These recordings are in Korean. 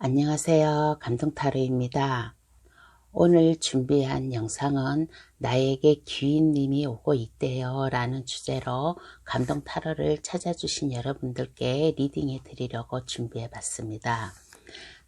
안녕하세요. 감동타로입니다. 오늘 준비한 영상은 나에게 귀인님이 오고 있대요 라는 주제로 감동타로를 찾아주신 여러분들께 리딩해 드리려고 준비해 봤습니다.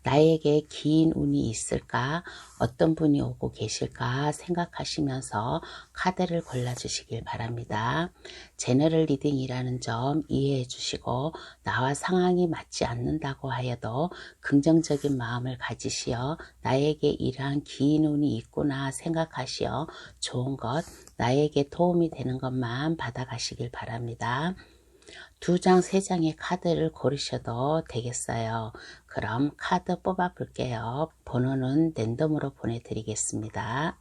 나에게 긴 운이 있을까? 어떤 분이 오고 계실까? 생각하시면서 카드를 골라주시길 바랍니다. 제너럴 리딩이라는 점 이해해 주시고 나와 상황이 맞지 않는다고 하여도 긍정적인 마음을 가지시어 나에게 이러한 긴 운이 있구나 생각하시어 좋은 것, 나에게 도움이 되는 것만 받아가시길 바랍니다. 2장, 3장의 카드를 고르셔도 되겠어요. 그럼 카드 뽑아 볼게요. 번호는 랜덤으로 보내드리겠습니다.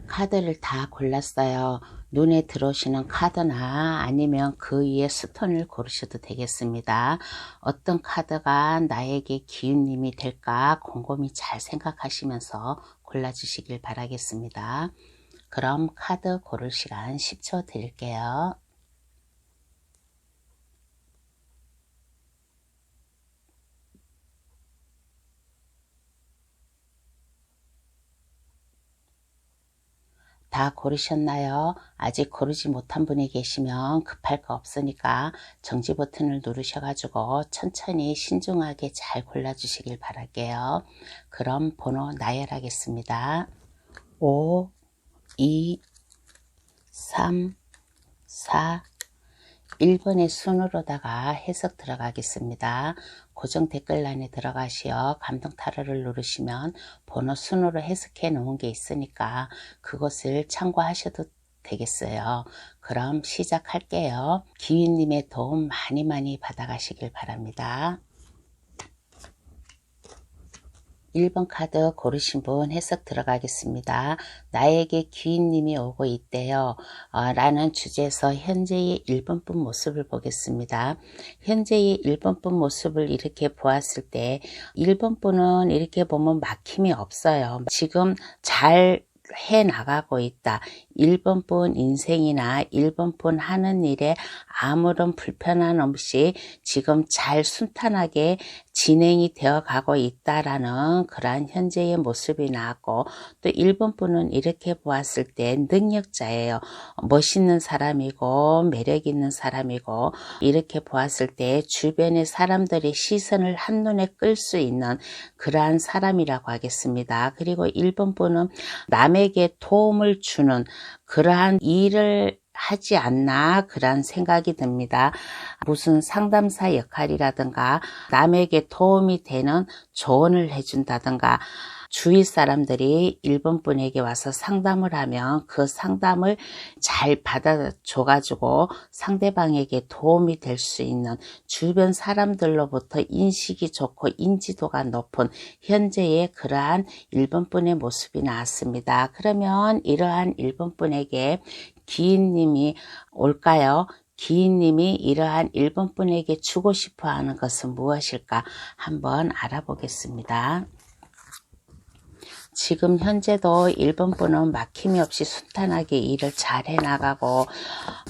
카드를 다 골랐어요. 눈에 들어오시는 카드나 아니면 그 위에 스톤을 고르셔도 되겠습니다. 어떤 카드가 나에게 기운님이 될까 곰곰이 잘 생각하시면서 골라주시길 바라겠습니다. 그럼 카드 고를 시간 10초 드릴게요. 다 고르셨나요? 아직 고르지 못한 분이 계시면 급할 거 없으니까 정지 버튼을 누르셔가지고 천천히 신중하게 잘 골라주시길 바랄게요. 그럼 번호 나열하겠습니다. 5, 2, 3, 4, 1번의 순으로다가 해석 들어가겠습니다. 고정 댓글란에 들어가시어 감동타로를 누르시면 번호 순으로 해석해 놓은 게 있으니까 그것을 참고하셔도 되겠어요. 그럼 시작할게요. 기윈님의 도움 많이 받아가시길 바랍니다. 1번 카드 고르신 분 해석 들어가겠습니다. 나에게 귀인님이 오고 있대요. 라는 주제에서 현재의 1번 분 모습을 보겠습니다. 현재의 1번 분 모습을 이렇게 보았을 때 1번 분은 이렇게 보면 막힘이 없어요. 지금 잘 해나가고 있다. 1번 분 인생이나 1번 분 하는 일에 아무런 불편함 없이 지금 잘 순탄하게 진행이 되어 가고 있다라는 그러한 현재의 모습이 나왔고, 또 1번 분은 이렇게 보았을 때 능력자예요. 멋있는 사람이고 매력 있는 사람이고, 이렇게 보았을 때 주변의 사람들의 시선을 한눈에 끌 수 있는 그러한 사람이라고 하겠습니다. 그리고 1번 분은 남에게 도움을 주는 그러한 일을 하지 않나 그런 생각이 듭니다. 무슨 상담사 역할이라든가 남에게 도움이 되는 조언을 해준다든가, 주위 사람들이 1번 분에게 와서 상담을 하면 그 상담을 잘 받아줘 가지고 상대방에게 도움이 될 수 있는 주변 사람들로부터 인식이 좋고 인지도가 높은 현재의 그러한 1번 분의 모습이 나왔습니다. 그러면 이러한 1번 분에게 기인님이 올까요? 기인님이 이러한 1번 분에게 주고 싶어 하는 것은 무엇일까 한번 알아보겠습니다. 지금 현재도 1번 분은 막힘이 없이 순탄하게 일을 잘 해나가고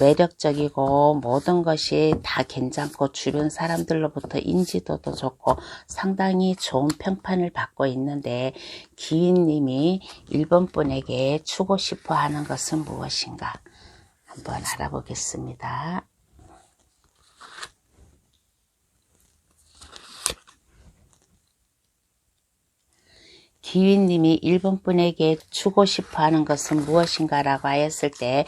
매력적이고 모든 것이 다 괜찮고 주변 사람들로부터 인지도도 좋고 상당히 좋은 평판을 받고 있는데, 기인님이 1번 분에게 주고 싶어 하는 것은 무엇인가 한번 알아보겠습니다. 기윈님이 1번 분에게 주고 싶어 하는 것은 무엇인가 라고 하였을 때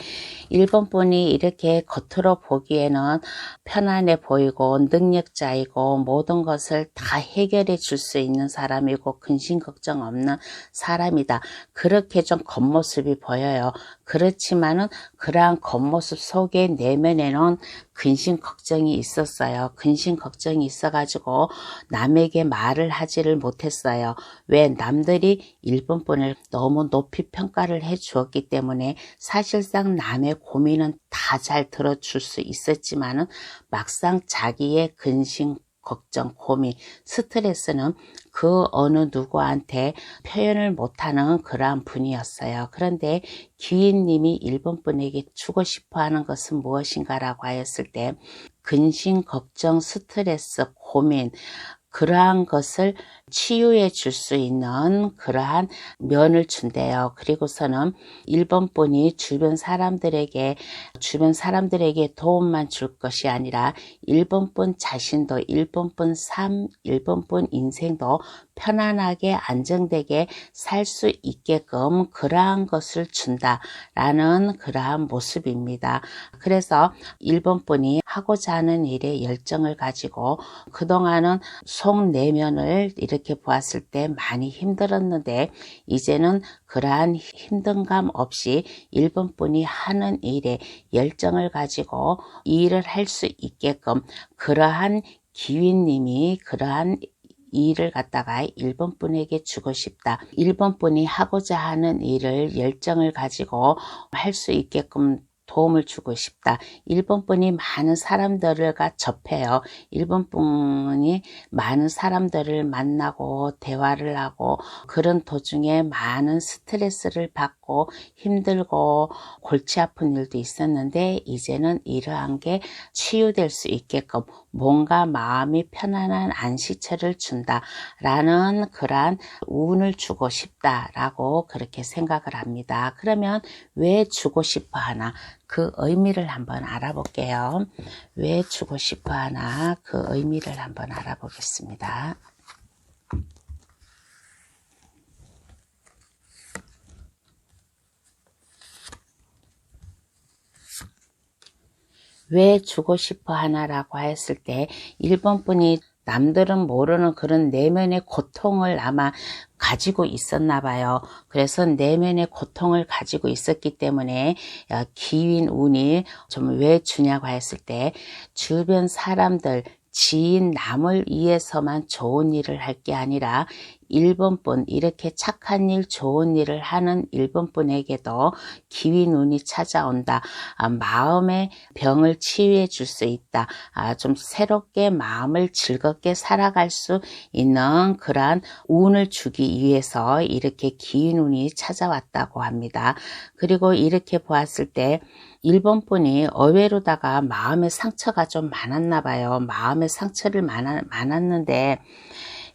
1번 분이 이렇게 겉으로 보기에는 편안해 보이고 능력자이고 모든 것을 다 해결해 줄 수 있는 사람이고 근심 걱정 없는 사람이다. 그렇게 좀 겉모습이 보여요. 그렇지만은 그러한 겉모습 속에 내면에는 근심 걱정이 있었어요. 근심 걱정이 있어가지고 남에게 말을 하지를 못했어요. 왜? 남들이 1번 분을 너무 높이 평가를 해 주었기 때문에 사실상 남의 고민은 다 잘 들어줄 수 있었지만은 막상 자기의 근심 걱정, 고민, 스트레스는 그 어느 누구한테 표현을 못하는 그러한 분이었어요. 그런데 기인님이 1번 분에게 주고 싶어 하는 것은 무엇인가 라고 하였을 때 근심, 걱정, 스트레스, 고민 그러한 것을 치유해 줄 수 있는 그러한 면을 준대요. 그리고서는 1번 분이 주변 사람들에게 도움만 줄 것이 아니라 1번 분 자신도 1번 분 삶, 1번 분 인생도 편안하게 안정되게 살 수 있게끔 그러한 것을 준다라는 그러한 모습입니다. 그래서 1번 분이 하고자 하는 일에 열정을 가지고 그동안은 속 내면을 이렇게 보았을 때 많이 힘들었는데 이제는 그러한 힘든감 없이 1번 분이 하는 일에 열정을 가지고 일을 할 수 있게끔 그러한 기윈님이 그러한 일을 갖다가 1번 분에게 주고 싶다. 1번 분이 하고자 하는 일을 열정을 가지고 할 수 있게끔 도움을 주고 싶다. 1번 분이 많은 사람들과 접해요. 1번 분이 많은 사람들을 만나고 대화를 하고 그런 도중에 많은 스트레스를 받고 힘들고 골치 아픈 일도 있었는데 이제는 이러한 게 치유될 수 있게끔 뭔가 마음이 편안한 안식처를 준다라는 그러한 운을 주고 싶다라고 그렇게 생각을 합니다. 그러면 왜 주고 싶어 하나? 그 의미를 한번 알아볼게요. 왜 주고 싶어 하나? 그 의미를 한번 알아보겠습니다. 왜 주고 싶어 하나라고 했을 때 1번 분이 남들은 모르는 그런 내면의 고통을 아마 가지고 있었나 봐요. 그래서 내면의 고통을 가지고 있었기 때문에 기윈 운이 좀 왜 주냐고 했을 때 주변 사람들 지인 남을 위해서만 좋은 일을 할 게 아니라 1번 분 이렇게 착한 일 좋은 일을 하는 1번 분에게도 기윈 운이 찾아온다. 마음의 병을 치유해 줄 수 있다. 좀 새롭게 마음을 즐겁게 살아갈 수 있는 그러한 운을 주기 위해서 이렇게 기윈 운이 찾아왔다고 합니다. 그리고 이렇게 보았을 때 1번 분이 의외로다가 마음의 상처가 좀 많았나 봐요. 마음의 상처를 많았는데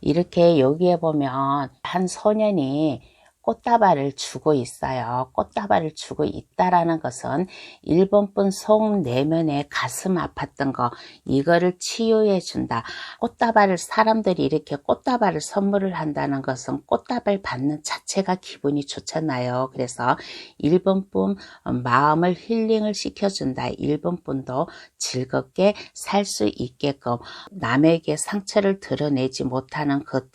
이렇게 여기에 보면 한 소년이 꽃다발을 주고 있어요. 꽃다발을 주고 있다라는 것은 1번 분 속 내면에 가슴 아팠던 거 이거를 치유해 준다. 꽃다발을 사람들이 이렇게 꽃다발을 선물을 한다는 것은 꽃다발 받는 자체가 기분이 좋잖아요. 그래서 1번 분 마음을 힐링을 시켜준다. 1번 분도 즐겁게 살 수 있게끔 남에게 상처를 드러내지 못하는 그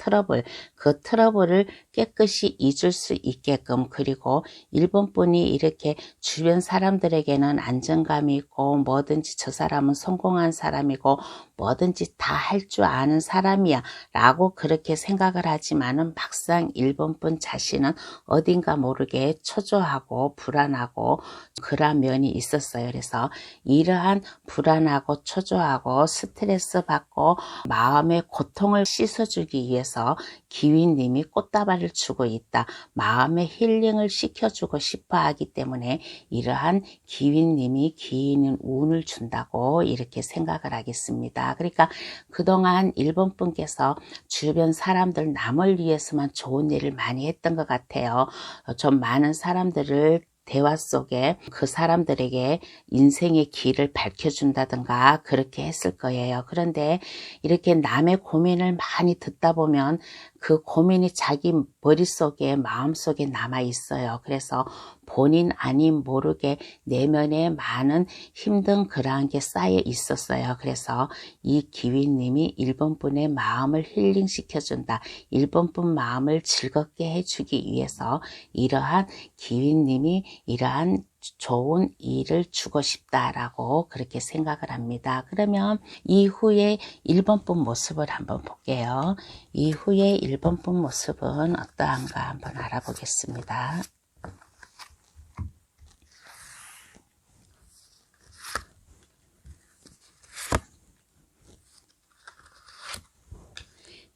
트러블을 깨끗이 잊을 수 있게끔 그리고 1번 분이 이렇게 주변 사람들에게는 안정감이 있고 뭐든지 저 사람은 성공한 사람이고 뭐든지 다 할 줄 아는 사람이야 라고 그렇게 생각을 하지만은 막상 1번 분 자신은 어딘가 모르게 초조하고 불안하고 그런 면이 있었어요. 그래서 이러한 불안하고 초조하고 스트레스 받고 마음의 고통을 씻어주기 위해서 기윈님이 꽃다발을 주고 있다. 마음의 힐링을 시켜주고 싶어 하기 때문에 이러한 기윈님이 기인은 운을 준다고 이렇게 생각을 하겠습니다. 그러니까 그동안 1번 분께서 주변 사람들 남을 위해서만 좋은 일을 많이 했던 것 같아요. 좀 많은 사람들을 대화 속에 그 사람들에게 인생의 길을 밝혀준다든가 그렇게 했을 거예요. 그런데 이렇게 남의 고민을 많이 듣다 보면 그 고민이 자기 머릿속에 마음속에 남아 있어요. 그래서 본인 아님 모르게 내면에 많은 힘든 그러한 게 쌓여 있었어요. 그래서 이 기윈님이 1번 분의 마음을 힐링시켜준다. 1번 분 마음을 즐겁게 해주기 위해서 이러한 기윈님이 이러한 좋은 일을 주고 싶다라고 그렇게 생각을 합니다. 그러면 이후에 1번 분 모습을 한번 볼게요. 이후에 1번 분 모습은 어떠한가 한번 알아보겠습니다.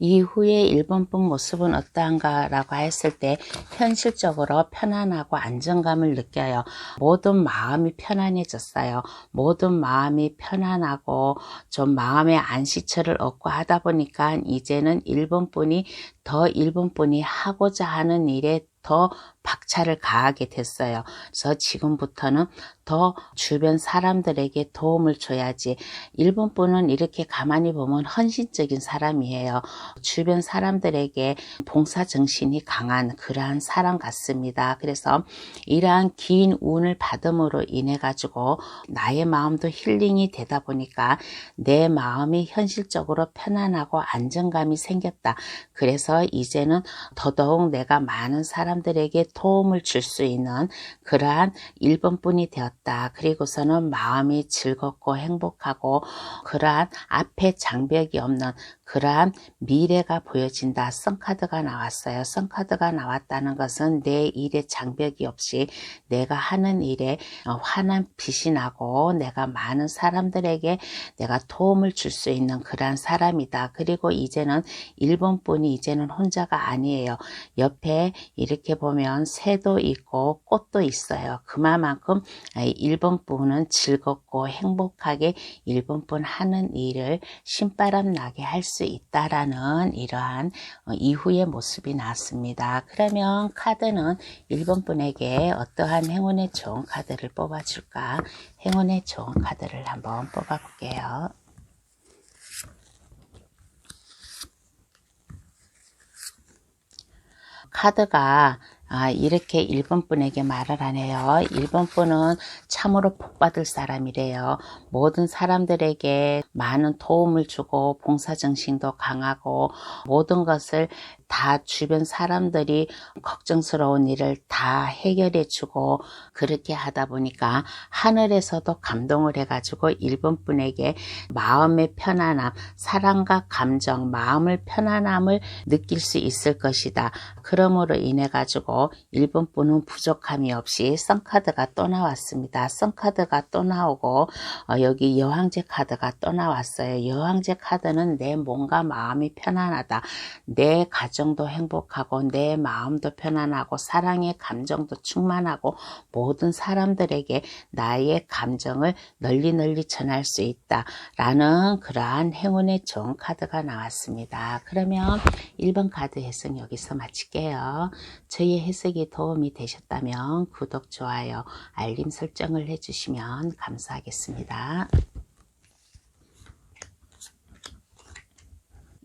이후에 1번 분 모습은 어떠한가 라고 했을 때 현실적으로 편안하고 안정감을 느껴요. 모든 마음이 편안해졌어요. 모든 마음이 편안하고 좀 마음의 안식처를 얻고 하다 보니까 이제는 1번 분이 더 1번 분이 하고자 하는 일에 더 박차를 가하게 됐어요. 그래서 지금부터는 더 주변 사람들에게 도움을 줘야지. 1번 분은 이렇게 가만히 보면 헌신적인 사람이에요. 주변 사람들에게 봉사정신이 강한 그러한 사람 같습니다. 그래서 이러한 긴 운을 받음으로 인해 가지고 나의 마음도 힐링이 되다 보니까 내 마음이 현실적으로 편안하고 안정감이 생겼다. 그래서 이제는 더더욱 내가 많은 사람들에게 도움을 줄 수 있는 그러한 1번 분이 되었다. 그리고서는 마음이 즐겁고 행복하고 그러한 앞에 장벽이 없는 그러한 미래가 보여진다. 선카드가 나왔어요. 선카드가 나왔다는 것은 내 일에 장벽이 없이 내가 하는 일에 환한 빛이 나고 내가 많은 사람들에게 내가 도움을 줄 수 있는 그러한 사람이다. 그리고 이제는 1번 분이 이제는 혼자가 아니에요. 옆에 이렇게 보면 새도 있고 꽃도 있어요. 그만큼 1번 분은 즐겁고 행복하게 1번 분 하는 일을 신바람 나게 할 수 있다라는 이러한 이후의 모습이 나왔습니다. 그러면 카드는 1번 분에게 어떠한 행운의 좋은 카드를 뽑아줄까? 행운의 좋은 카드를 한번 뽑아볼게요. 카드가 이렇게 1번 분에게 말을 하네요. 1번 분은 참으로 복받을 사람이래요. 모든 사람들에게 많은 도움을 주고 봉사정신도 강하고 모든 것을 다 주변 사람들이 걱정스러운 일을 다 해결해 주고 그렇게 하다 보니까 하늘에서도 감동을 해가지고 1번 분에게 마음의 편안함, 사랑과 감정, 마음을 편안함을 느낄 수 있을 것이다. 그러므로 인해 가지고 1번 분은 부족함이 없이 선카드가 또 나왔습니다. 선카드가 또 나오고 여기 여왕제 카드가 또 나왔어요. 여왕제 카드는 내 몸과 마음이 편안하다. 내 가정도 행복하고 내 마음도 편안하고 사랑의 감정도 충만하고 모든 사람들에게 나의 감정을 널리 전할 수 있다 라는 그러한 행운의 좋은 카드가 나왔습니다. 그러면 1번 카드 해석 여기서 마칠게요. 저희 해석이 도움이 되셨다면 구독, 좋아요, 알림 설정을 해주시면 감사하겠습니다.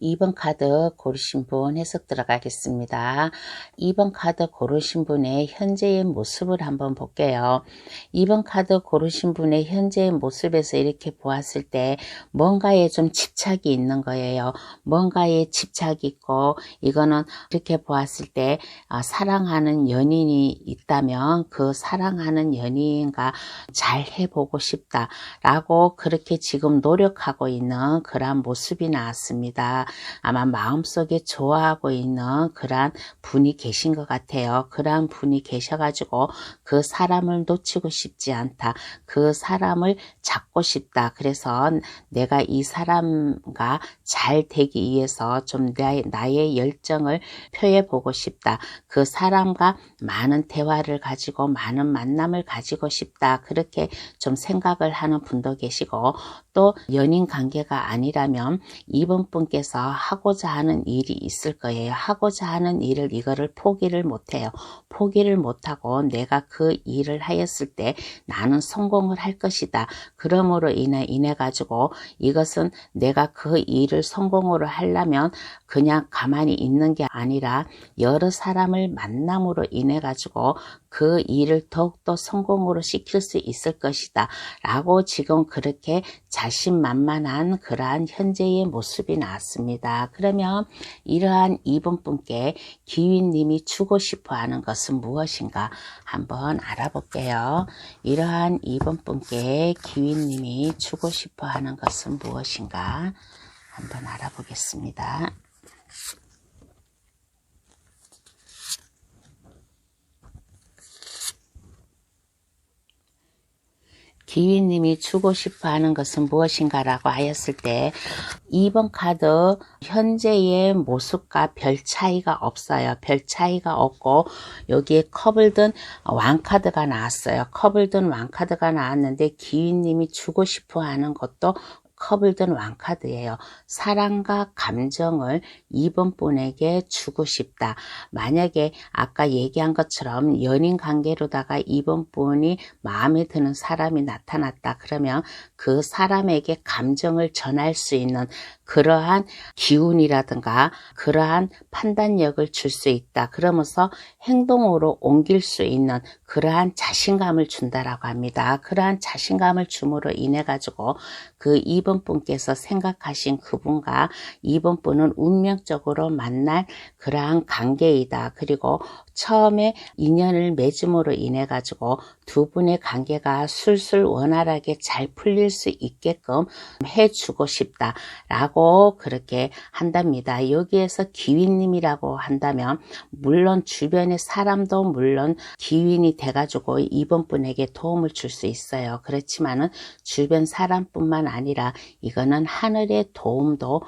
2번 카드 고르신 분 해석 들어가겠습니다. 2번 카드 고르신 분의 현재의 모습을 한번 볼게요. 2번 카드 고르신 분의 현재의 모습에서 이렇게 보았을 때 뭔가에 좀 집착이 있는 거예요. 뭔가에 집착이 있고 이거는 이렇게 보았을 때 사랑하는 연인이 있다면 그 사랑하는 연인과 잘 해보고 싶다라고 그렇게 지금 노력하고 있는 그런 모습이 나왔습니다. 아마 마음속에 좋아하고 있는 그러한 분이 계신 것 같아요. 그러한 분이 계셔가지고 그 사람을 놓치고 싶지 않다. 그 사람을 잡고 싶다. 그래서 내가 이 사람과 잘 되기 위해서 좀 나의 열정을 표해 보고 싶다. 그 사람과 많은 대화를 가지고 많은 만남을 가지고 싶다. 그렇게 좀 생각을 하는 분도 계시고 또 연인 관계가 아니라면 이번 분께서 하고자 하는 일이 있을 거예요. 하고자 하는 일을 이거를 포기를 못해요. 포기를 못하고 내가 그 일을 하였을 때 나는 성공을 할 것이다. 그러므로 인해 가지고 이것은 내가 그 일을 성공으로 하려면 그냥 가만히 있는 게 아니라 여러 사람을 만남으로 인해 가지고 그 일을 더욱더 성공으로 시킬 수 있을 것이다 라고 지금 그렇게 자신만만한 그러한 현재의 모습이 나왔습니다. 그러면 이러한 이번 분께 기윈님이 주고 싶어 하는 것은 무엇인가 한번 알아볼게요. 이러한 이번 분께 기윈님이 주고 싶어 하는 것은 무엇인가 한번 알아보겠습니다. 기윈님이 주고 싶어 하는 것은 무엇인가 라고 하였을 때 2번 카드 현재의 모습과 별 차이가 없어요. 별 차이가 없고 여기에 컵을 든 왕카드가 나왔어요. 컵을 든 왕카드가 나왔는데 기윈님이 주고 싶어 하는 것도 컵을 든 왕카드예요. 사랑과 감정을 이번 분에게 주고 싶다. 만약에 아까 얘기한 것처럼 연인 관계로다가 이번 분이 마음에 드는 사람이 나타났다. 그러면 그 사람에게 감정을 전할 수 있는 그러한 기운이라든가 그러한 판단력을 줄 수 있다. 그러면서 행동으로 옮길 수 있는 그러한 자신감을 준다라고 합니다. 그러한 자신감을 줌으로 인해 가지고 그 2번 분께서 생각하신 그분과 2번 분은 운명적으로 만날 그러한 관계이다. 그리고 처음에 인연을 맺음으로 인해 가지고 두 분의 관계가 술술 원활하게 잘 풀릴 수 있게끔 해주고 싶다 라고 그렇게 한답니다. 여기에서 기윈님이라고 한다면 물론 주변의 사람도 물론 기윈이 돼 가지고 이번 분에게 도움을 줄 수 있어요. 그렇지만은 주변 사람뿐만 아니라 이거는 하늘의 도움도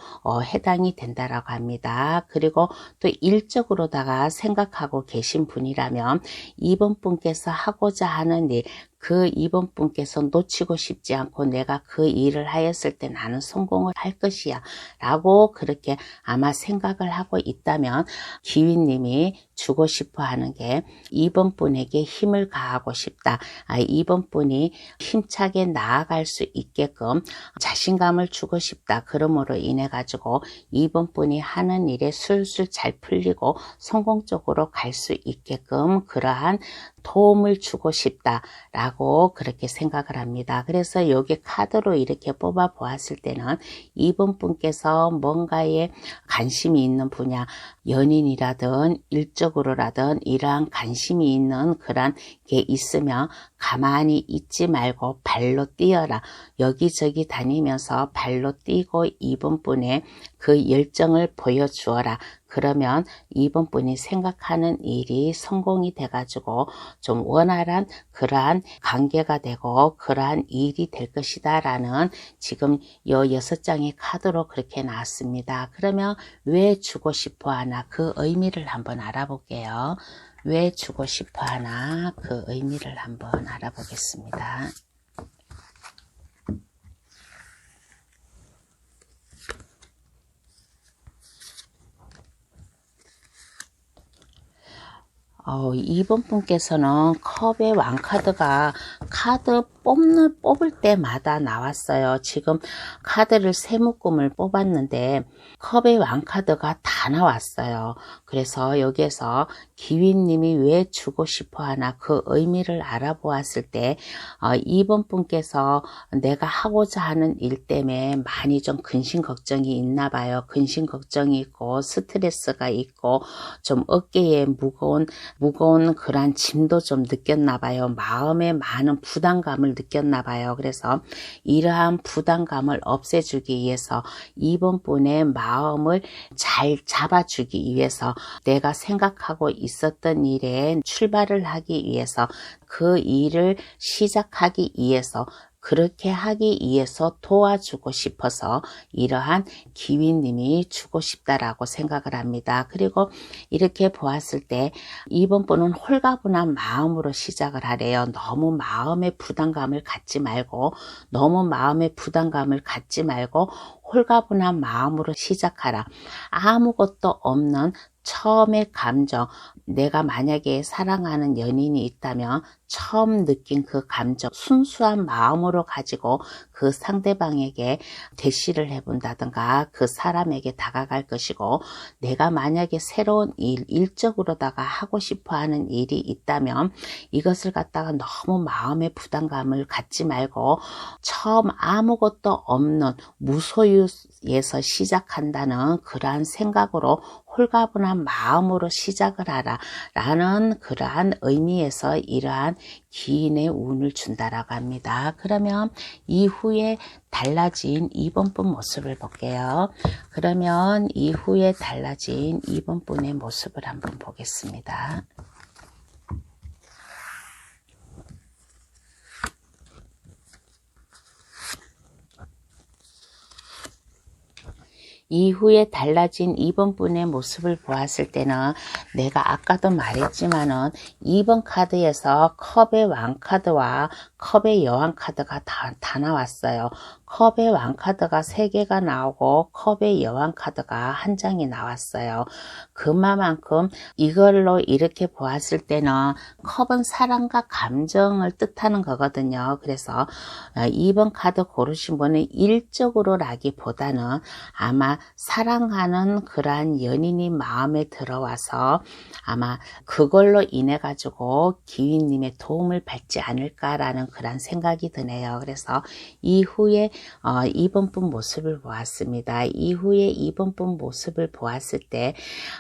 해당이 된다라고 합니다. 그리고 또 일적으로다가 생각하고 계신 분이라면 이번 분께서 하고자 하는 일, 그 이번 분께서 놓치고 싶지 않고 내가 그 일을 하였을 때 나는 성공을 할 것이야 라고 그렇게 아마 생각을 하고 있다면 기윈님이 주고 싶어 하는 게 이번 분에게 힘을 가하고 싶다. 이번 분이 힘차게 나아갈 수 있게끔 자신감을 주고 싶다. 그러므로 인해 가지고 이번 분이 하는 일에 술술 잘 풀리고 성공적으로 갈 수 있게끔 그러한 도움을 주고 싶다 라고 그렇게 생각을 합니다. 그래서 여기 카드로 이렇게 뽑아 보았을 때는 이번 분께서 뭔가에 관심이 있는 분야, 연인이라든 일적으로라든 이러한 관심이 있는 그런 게 있으면 가만히 있지 말고 발로 뛰어라. 여기저기 다니면서 발로 뛰고 이번 분의 그 열정을 보여주어라. 그러면 이번 분이 생각하는 일이 성공이 돼가지고 좀 원활한 그러한 관계가 되고 그러한 일이 될 것이다 라는 지금 요 6장의 카드로 그렇게 나왔습니다. 그러면 왜 주고 싶어 하나 그 의미를 한번 알아볼게요. 왜 주고 싶어 하나 그 의미를 한번 알아보겠습니다. 이번 분께서는 컵의 왕카드가 카드 뽑을 때마다 나왔어요. 지금 카드를 세 묶음을 뽑았는데 컵의 왕카드가 다 나왔어요. 그래서 여기에서 기윈님이 왜 주고 싶어 하나 그 의미를 알아보았을 때 이번 분께서 내가 하고자 하는 일 때문에 많이 좀 근심 걱정이 있나 봐요. 근심 걱정이 있고 스트레스가 있고 좀 어깨에 무거운 그런 짐도 좀 느꼈나 봐요. 마음에 많은 부담감을 느꼈나 봐요. 그래서 이러한 부담감을 없애주기 위해서 이번 분의 마음을 잘 잡아주기 위해서 내가 생각하고 있었던 일에 출발을 하기 위해서 그 일을 시작하기 위해서 그렇게 하기 위해서 도와주고 싶어서 이러한 기윈님이 주고 싶다라고 생각을 합니다. 그리고 이렇게 보았을 때 이번 분은 홀가분한 마음으로 시작을 하래요. 너무 마음의 부담감을 갖지 말고 홀가분한 마음으로 시작하라. 아무것도 없는 처음의 감정, 내가 만약에 사랑하는 연인이 있다면 처음 느낀 그 감정, 순수한 마음으로 가지고 그 상대방에게 대시를 해본다든가 그 사람에게 다가갈 것이고, 내가 만약에 새로운 일적으로다가 하고 싶어 하는 일이 있다면 이것을 갖다가 너무 마음의 부담감을 갖지 말고 처음 아무것도 없는 무소유에서 시작한다는 그러한 생각으로 홀가분한 마음으로 시작을 하라 라는 그러한 의미에서 이러한 기인의 운을 준다라고 합니다. 그러면 이후에 달라진 이번 분 모습을 볼게요. 그러면 이후에 달라진 이번 분의 모습을 한번 보겠습니다. 이후에 달라진 2번 분의 모습을 보았을 때는 내가 아까도 말했지만은 2번 카드에서 컵의 왕 카드와 컵의 여왕 카드가 다 나왔어요. 컵의 왕 카드가 3개가 나오고 컵의 여왕 카드가 1장이 나왔어요. 그만큼 이걸로 이렇게 보았을 때는 컵은 사랑과 감정을 뜻하는 거거든요. 그래서 2번 카드 고르신 분은 일적으로라기보다는 아마 사랑하는 그러한 연인이 마음에 들어와서 아마 그걸로 인해 가지고 기윈님의 도움을 받지 않을까라는 그런 생각이 드네요. 그래서 이후에 2번 분 모습을 보았습니다. 이후에 2번 분 모습을 보았을 때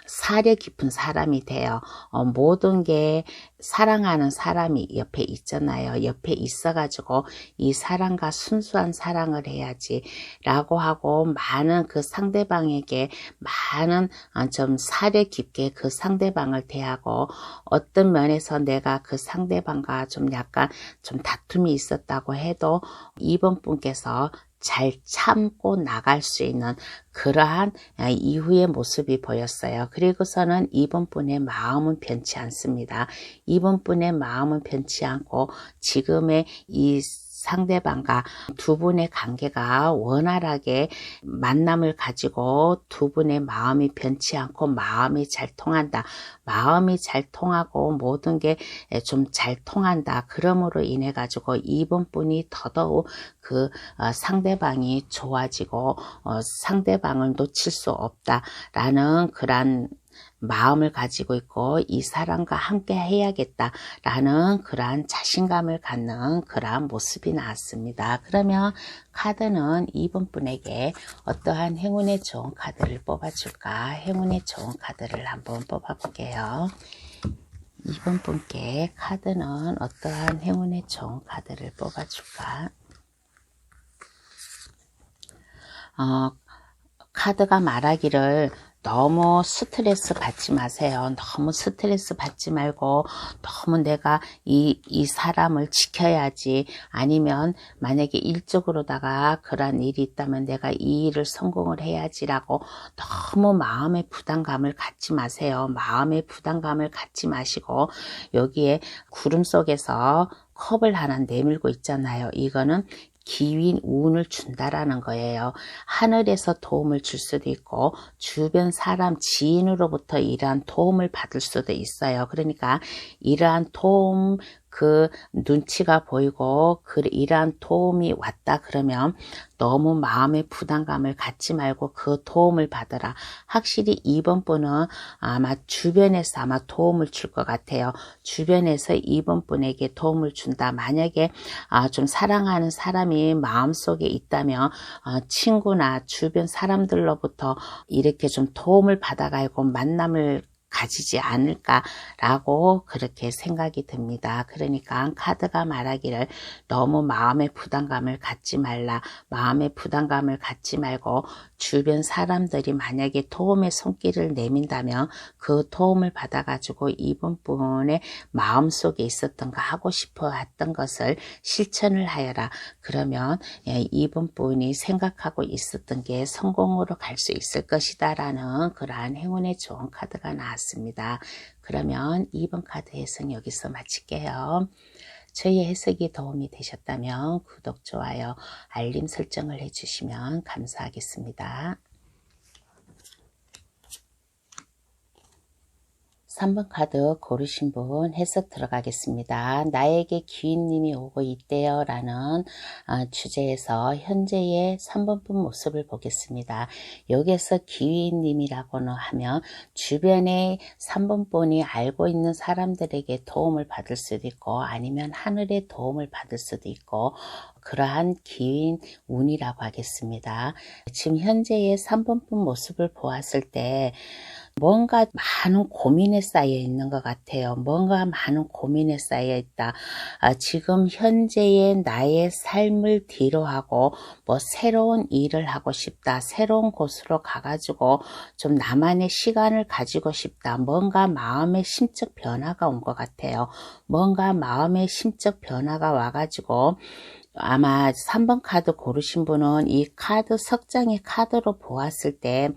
사려 깊은 사람이 돼요. 모든 게 사랑하는 사람이 옆에 있잖아요. 옆에 있어가지고 이 사랑과 순수한 사랑을 해야지 라고 하고 많은 그 상대방에게 많은 좀 사려 깊게 그 상대방을 대하고, 어떤 면에서 내가 그 상대방과 좀 약간 좀 다툼이 있었다고 해도 이번 분께서 잘 참고 나갈 수 있는 그러한 이후의 모습이 보였어요. 그리고서는 이번 분의 마음은 변치 않습니다. 이번 분의 마음은 변치 않고 지금의 이 상대방과 두 분의 관계가 원활하게 만남을 가지고 두 분의 마음이 변치 않고 마음이 잘 통한다. 마음이 잘 통하고 모든 게 좀 잘 통한다. 그러므로 인해 가지고 이번 분이 더더욱 그 상대방이 좋아지고 상대방을 놓칠 수 없다라는 그런 마음을 가지고 있고 이 사람과 함께 해야겠다라는 그러한 자신감을 갖는 그러한 모습이 나왔습니다. 그러면 카드는 이번 분에게 어떠한 행운의 좋은 카드를 뽑아줄까? 행운의 좋은 카드를 한번 뽑아볼게요. 이번 분께 카드는 어떠한 행운의 좋은 카드를 뽑아줄까? 카드가 말하기를 너무 스트레스 받지 마세요. 너무 스트레스 받지 말고 너무 내가 이 사람을 지켜야지, 아니면 만약에 일적으로다가 그런 일이 있다면 내가 이 일을 성공을 해야지라고 너무 마음의 부담감을 갖지 마세요. 마음의 부담감을 갖지 마시고, 여기에 구름 속에서 컵을 하나 내밀고 있잖아요. 이거는 기윈 운을 준다라는 거예요. 하늘에서 도움을 줄 수도 있고 주변 사람 지인으로부터 이러한 도움을 받을 수도 있어요. 그러니까 이러한 도움, 그 눈치가 보이고 이러한 도움이 왔다 그러면 너무 마음의 부담감을 갖지 말고 그 도움을 받으라. 확실히 이번 분은 아마 주변에서 아마 도움을 줄 것 같아요. 주변에서 이번 분에게 도움을 준다. 만약에 좀 사랑하는 사람이 마음속에 있다면 친구나 주변 사람들로부터 이렇게 좀 도움을 받아가고 만남을 가지지 않을까라고 그렇게 생각이 듭니다. 그러니까 카드가 말하기를 너무 마음의 부담감을 갖지 말라. 마음의 부담감을 갖지 말고 주변 사람들이 만약에 도움의 손길을 내민다면 그 도움을 받아가지고 이번 분의 마음속에 있었던 거, 하고 싶어 했던 것을 실천을 하여라. 그러면 이번 분이 생각하고 있었던 게 성공으로 갈 수 있을 것이다 라는 그러한 행운의 좋은 카드가 나왔습니다. 그러면 2번 카드 해석 여기서 마칠게요. 저희 해석이 도움이 되셨다면 구독, 좋아요, 알림 설정을 해주시면 감사하겠습니다. 3번 카드 고르신 분 해석 들어가겠습니다. 나에게 귀인님이 오고 있대요 라는 주제에서 현재의 3번 분 모습을 보겠습니다. 여기서 귀인님이라고는 하면 주변에 3번 분이 알고 있는 사람들에게 도움을 받을 수도 있고 아니면 하늘의 도움을 받을 수도 있고 그러한 기인 운이라고 하겠습니다. 지금 현재의 3번 분 모습을 보았을 때 뭔가 많은 고민에 쌓여 있는 것 같아요. 뭔가 많은 고민에 쌓여 있다. 지금 현재의 나의 삶을 뒤로하고 뭐 새로운 일을 하고 싶다. 새로운 곳으로 가가지고 좀 나만의 시간을 가지고 싶다. 뭔가 마음의 심적 변화가 온 것 같아요. 뭔가 마음의 심적 변화가 와가지고 아마 3번 카드 고르신 분은 이 카드 석장의 카드로 보았을 때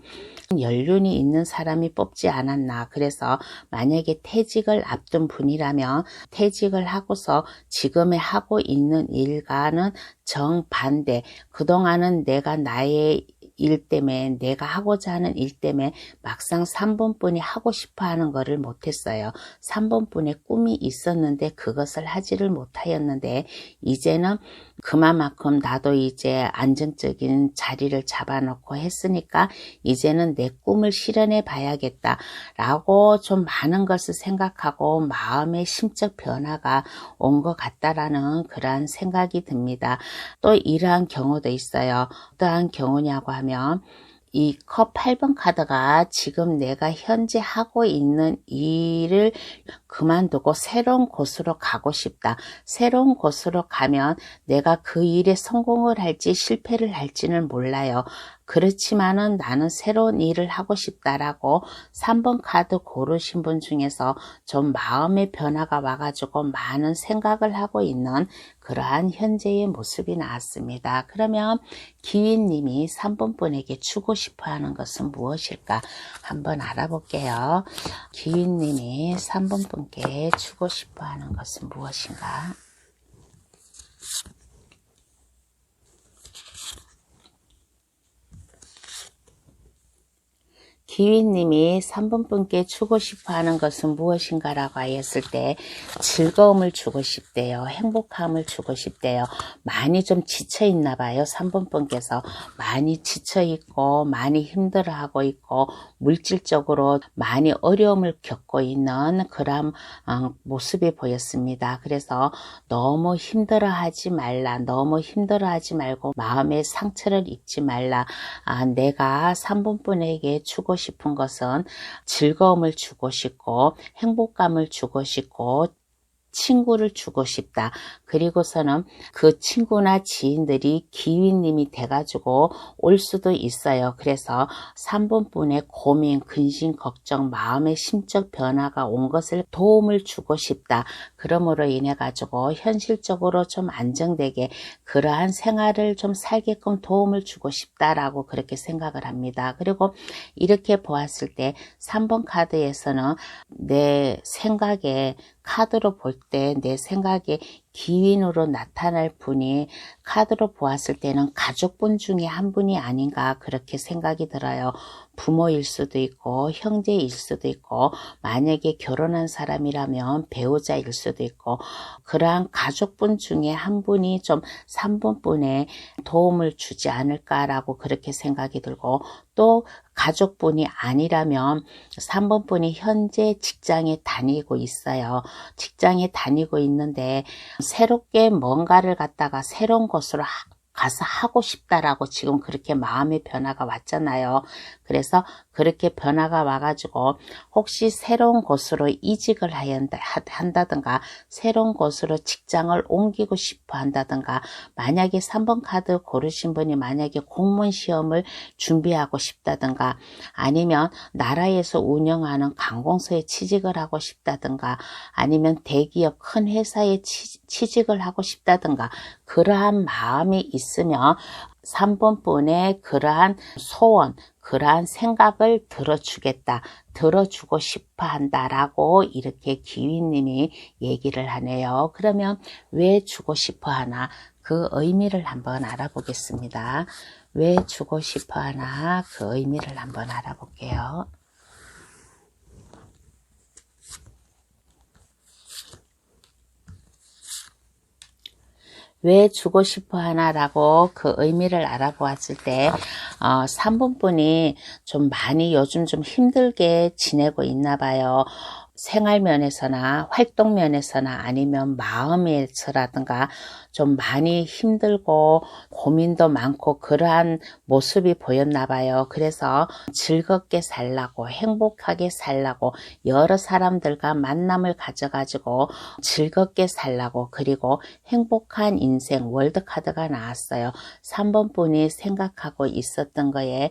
연륜이 있는 사람이 뽑지 않았나. 그래서 만약에 퇴직을 앞둔 분이라면 퇴직을 하고서 지금에 하고 있는 일과는 정반대. 그동안은 내가 나의 일 때문에 내가 하고자 하는 일 때문에 막상 3번 분이 하고 싶어 하는 것을 못했어요. 3번 분의 꿈이 있었는데 그것을 하지를 못하였는데 이제는 그만큼 나도 이제 안정적인 자리를 잡아놓고 했으니까 이제는 내 꿈을 실현해 봐야겠다 라고 좀 많은 것을 생각하고 마음의 심적 변화가 온 것 같다라는 그러한 생각이 듭니다. 또 이러한 경우도 있어요. 어떠한 경우냐고 하면 이 컵 8번 카드가 지금 내가 현재 하고 있는 일을 그만두고 새로운 곳으로 가고 싶다. 새로운 곳으로 가면 내가 그 일에 성공을 할지 실패를 할지는 몰라요. 그렇지만은 나는 새로운 일을 하고 싶다라고 3번 카드 고르신 분 중에서 좀 마음의 변화가 와가지고 많은 생각을 하고 있는 그러한 현재의 모습이 나왔습니다. 그러면 기윈님이 3번 분에게 주고 싶어 하는 것은 무엇일까 한번 알아볼게요. 기윈님이 3번 분께 주고 싶어 하는 것은 무엇인가? 기윈님이 3번 분께 주고 싶어 하는 것은 무엇인가 라고 하였을 때 즐거움을 주고 싶대요. 행복함을 주고 싶대요. 많이 좀 지쳐 있나 봐요. 3번 분께서 많이 지쳐 있고 많이 힘들어하고 있고 물질적으로 많이 어려움을 겪고 있는 그런 모습이 보였습니다. 그래서 너무 힘들어하지 말라. 너무 힘들어하지 말고 마음의 상처를 입지 말라. 내가 3번 분에게 주고 싶은 것은 즐거움을 주고 싶고 행복감을 주고 싶고 친구를 주고 싶다. 그리고서는 그 친구나 지인들이 기윈님이 돼가지고 올 수도 있어요. 그래서 3번 분의 고민, 근심, 걱정, 마음의 심적 변화가 온 것을 도움을 주고 싶다. 그러므로 인해 가지고 현실적으로 좀 안정되게 그러한 생활을 좀 살게끔 도움을 주고 싶다라고 그렇게 생각을 합니다. 그리고 이렇게 보았을 때 3번 카드에서는 내 생각에 카드로 볼 때 내 생각에 기윈으로 나타날 분이 카드로 보았을 때는 가족분 중에 한 분이 아닌가 그렇게 생각이 들어요. 부모일 수도 있고 형제일 수도 있고 만약에 결혼한 사람이라면 배우자일 수도 있고 그러한 가족분 중에 한 분이 좀 3번 분에 도움을 주지 않을까라고 그렇게 생각이 들고 또 가족분이 아니라면 3번 분이 현재 직장에 다니고 있어요. 직장에 다니고 있는데 새롭게 뭔가를 갖다가 새로운 곳으로 가서 하고 싶다라고 지금 그렇게 마음의 변화가 왔잖아요. 그래서 그렇게 변화가 와가지고 혹시 새로운 곳으로 이직을 한다든가 새로운 곳으로 직장을 옮기고 싶어 한다든가 만약에 3번 카드 고르신 분이 만약에 공무원 시험을 준비하고 싶다든가 아니면 나라에서 운영하는 관공서에 취직을 하고 싶다든가 아니면 대기업 큰 회사에 취직을 하고 싶다든가 그러한 마음이 있으면 3번 분의 그러한 소원, 그러한 생각을 들어주겠다, 들어주고 싶어 한다라고 이렇게 기윈님이 얘기를 하네요. 그러면 왜 주고 싶어 하나? 그 의미를 한번 알아보겠습니다. 왜 주고 싶어 하나? 그 의미를 한번 알아볼게요. 왜 주고 싶어 하나라고 그 의미를 알아보았을 때 3번 분이 좀 많이 요즘 좀 힘들게 지내고 있나 봐요. 생활 면에서나 활동 면에서나 아니면 마음에서라든가 좀 많이 힘들고 고민도 많고 그러한 모습이 보였나 봐요. 그래서 즐겁게 살라고 행복하게 살라고 여러 사람들과 만남을 가져가지고 즐겁게 살라고 그리고 행복한 인생 월드카드가 나왔어요. 3번 분이 생각하고 있었던 거에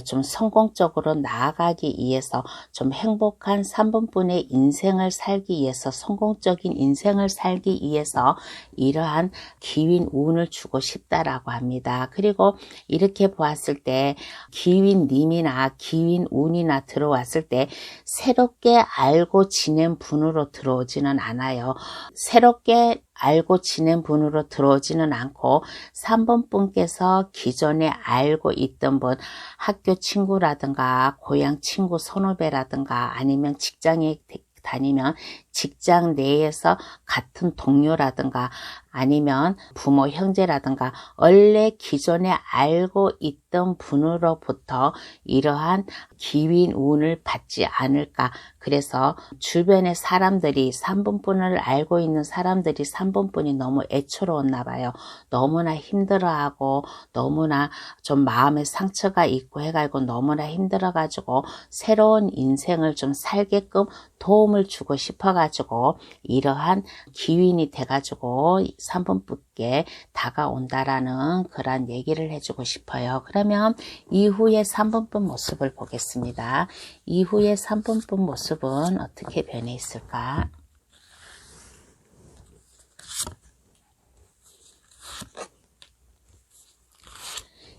좀 성공적으로 나아가기 위해서 좀 행복한 3번 분의 인생을 살기 위해서 성공적인 인생을 살기 위해서 이러한 기윈 운을 주고 싶다라고 합니다. 그리고 이렇게 보았을 때 기윈님이나 기윈 운이나 들어왔을 때 새롭게 알고 지낸 분으로 들어오지는 않아요. 새롭게 알고 지낸 분으로 들어오지는 않고 3번 분께서 기존에 알고 있던 분 학교 친구라든가 고향 친구 선후배라든가 아니면 직장에 다니면 직장 내에서 같은 동료라든가 아니면 부모 형제라든가 원래 기존에 알고 있던 분으로부터 이러한 기윈 운을 받지 않을까. 그래서 주변의 사람들이 3번 분을 알고 있는 사람들이 3번 분이 너무 애처로웠나 봐요. 너무나 힘들어하고 너무나 좀 마음에 상처가 있고 해가지고 너무나 힘들어가지고 새로운 인생을 좀 살게끔 도움을 주고 싶어가지고 이러한 기윈이 돼가지고 3번 분께 다가온다라는 그런 얘기를 해주고 싶어요. 그러면 이후에 3번 분 모습을 보겠습니다. 이후에 3번 분 모습은 어떻게 변해 있을까?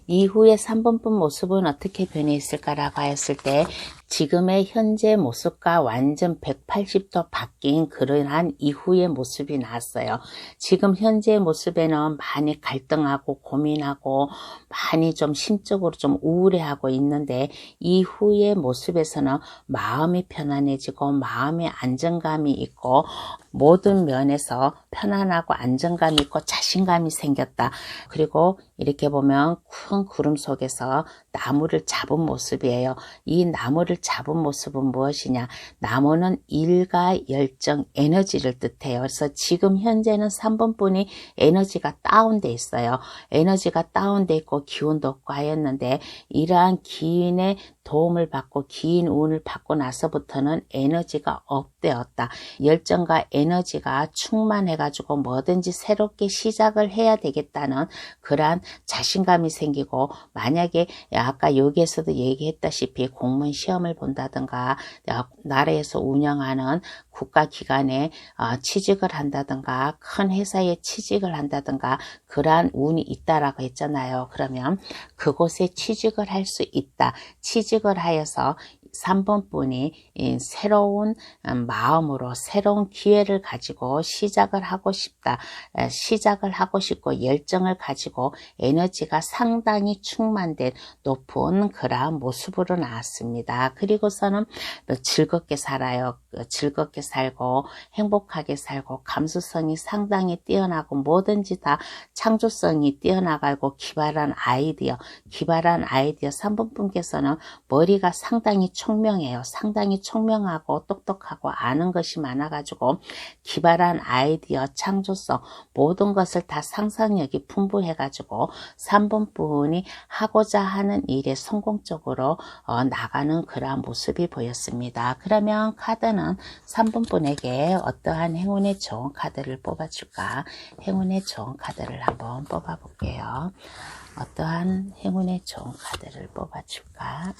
이후에 3번 분 모습은 어떻게 변해 있을까라고 하였을 때 지금의 현재 모습과 완전 180도 바뀐 그러한 이후의 모습이 나왔어요. 지금 현재 모습에는 많이 갈등하고 고민하고 많이 좀 심적으로 좀 우울해하고 있는데 이후의 모습에서는 마음이 편안해지고 마음의 안정감이 있고 모든 면에서 편안하고 안정감이 있고 자신감이 생겼다. 그리고 이렇게 보면 큰 구름 속에서 나무를 잡은 모습이에요. 이 나무를 잡은 모습은 무엇이냐? 나무는 일과 열정, 에너지를 뜻해요. 그래서 지금 현재는 3번 분이 에너지가 다운돼 있어요. 에너지가 다운돼 있고 기운도 없고 하였는데 이러한 기인의 도움을 받고 긴 운을 받고 나서부터는 에너지가 업되었다. 열정과 에너지가 충만해가지고 뭐든지 새롭게 시작을 해야 되겠다는 그러한 자신감이 생기고 만약에 아까 여기에서도 얘기했다시피 공무원 시험을 본다든가 나라에서 운영하는 국가기관에 취직을 한다든가 큰 회사에 취직을 한다든가 그러한 운이 있다라고 했잖아요. 그러면 그곳에 취직을 할 수 있다. 취직을 하여서 3번 분이 새로운 마음으로 새로운 기회를 가지고 시작을 하고 싶다. 시작을 하고 싶고 열정을 가지고 에너지가 상당히 충만된 높은 그러한 모습으로 나왔습니다. 그리고서는 즐겁게 살아요. 즐겁게 살고 행복하게 살고 감수성이 상당히 뛰어나고 뭐든지 다 창조성이 뛰어나가고 기발한 아이디어 3번 분께서는 머리가 상당히 총명해요. 상당히 총명하고 똑똑하고 아는 것이 많아가지고 기발한 아이디어, 창조성, 모든 것을 다 상상력이 풍부해가지고 3번 분이 하고자 하는 일에 성공적으로 나가는 그러한 모습이 보였습니다. 그러면 카드는 3번 분에게 어떠한 행운의 좋은 카드를 뽑아줄까? 행운의 좋은 카드를 한번 뽑아볼게요. 어떠한 행운의 좋은 카드를 뽑아줄까?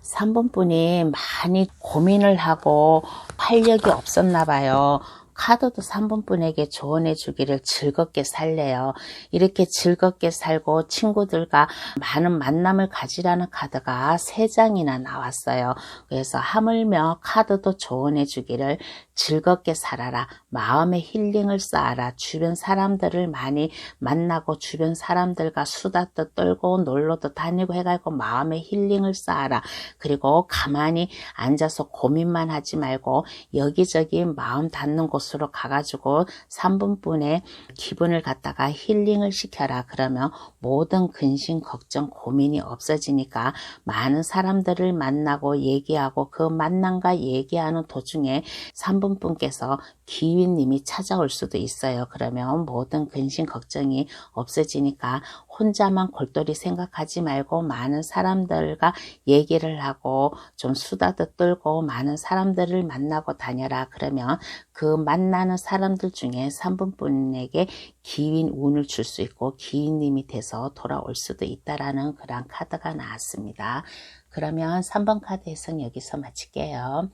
3번 분이 많이 고민을 하고 활력이 없었나 봐요. 카드도 3번 분에게 조언해 주기를 즐겁게 살래요. 이렇게 즐겁게 살고 친구들과 많은 만남을 가지라는 카드가 3장이나 나왔어요. 그래서 하물며 카드도 조언해 주기를 즐겁게 살아라. 마음의 힐링을 쌓아라. 주변 사람들을 많이 만나고 주변 사람들과 수다도 떨고 놀러도 다니고 해가지고 마음의 힐링을 쌓아라. 그리고 가만히 앉아서 고민만 하지 말고 여기저기 마음 닿는 곳으로 가가지고 3분 분의 기분을 갖다가 힐링을 시켜라. 그러면 모든 근심, 걱정, 고민이 없어지니까 많은 사람들을 만나고 얘기하고 그 만남과 얘기하는 도중에 3분 분께서 기윈님이 찾아올 수도 있어요. 그러면 모든 근심, 걱정이 없어지니까 혼자만 골똘히 생각하지 말고 많은 사람들과 얘기를 하고 좀 수다도 떨고 많은 사람들을 만나고 다녀라. 그러면 그 만나는 사람들 중에 3분 분에게 기윈 운을 줄 수 있고 기윈님이 돼서 돌아올 수도 있다라는 그런 카드가 나왔습니다. 그러면 3번 카드 해석 여기서 마칠게요.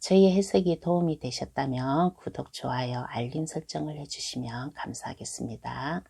저희의 해석이 도움이 되셨다면 구독, 좋아요, 알림 설정을 해주시면 감사하겠습니다.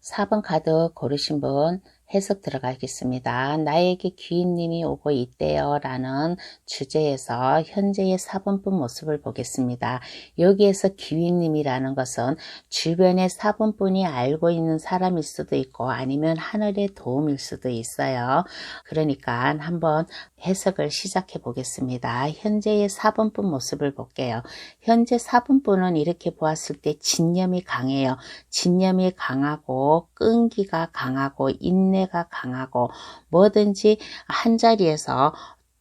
4번 카드 고르신 분 해석 들어가겠습니다. 나에게 귀인님이 오고 있대요 라는 주제에서 현재의 4번분 모습을 보겠습니다. 여기에서 귀인님이라는 것은 주변의 4번분이 알고 있는 사람일 수도 있고 아니면 하늘의 도움일 수도 있어요. 그러니까 한번 해석을 시작해 보겠습니다. 현재의 4번분 모습을 볼게요. 현재 4번분은 이렇게 보았을 때 진념이 강해요. 진념이 강하고 끈기가 강하고 인내가 강하고 뭐든지 한자리에서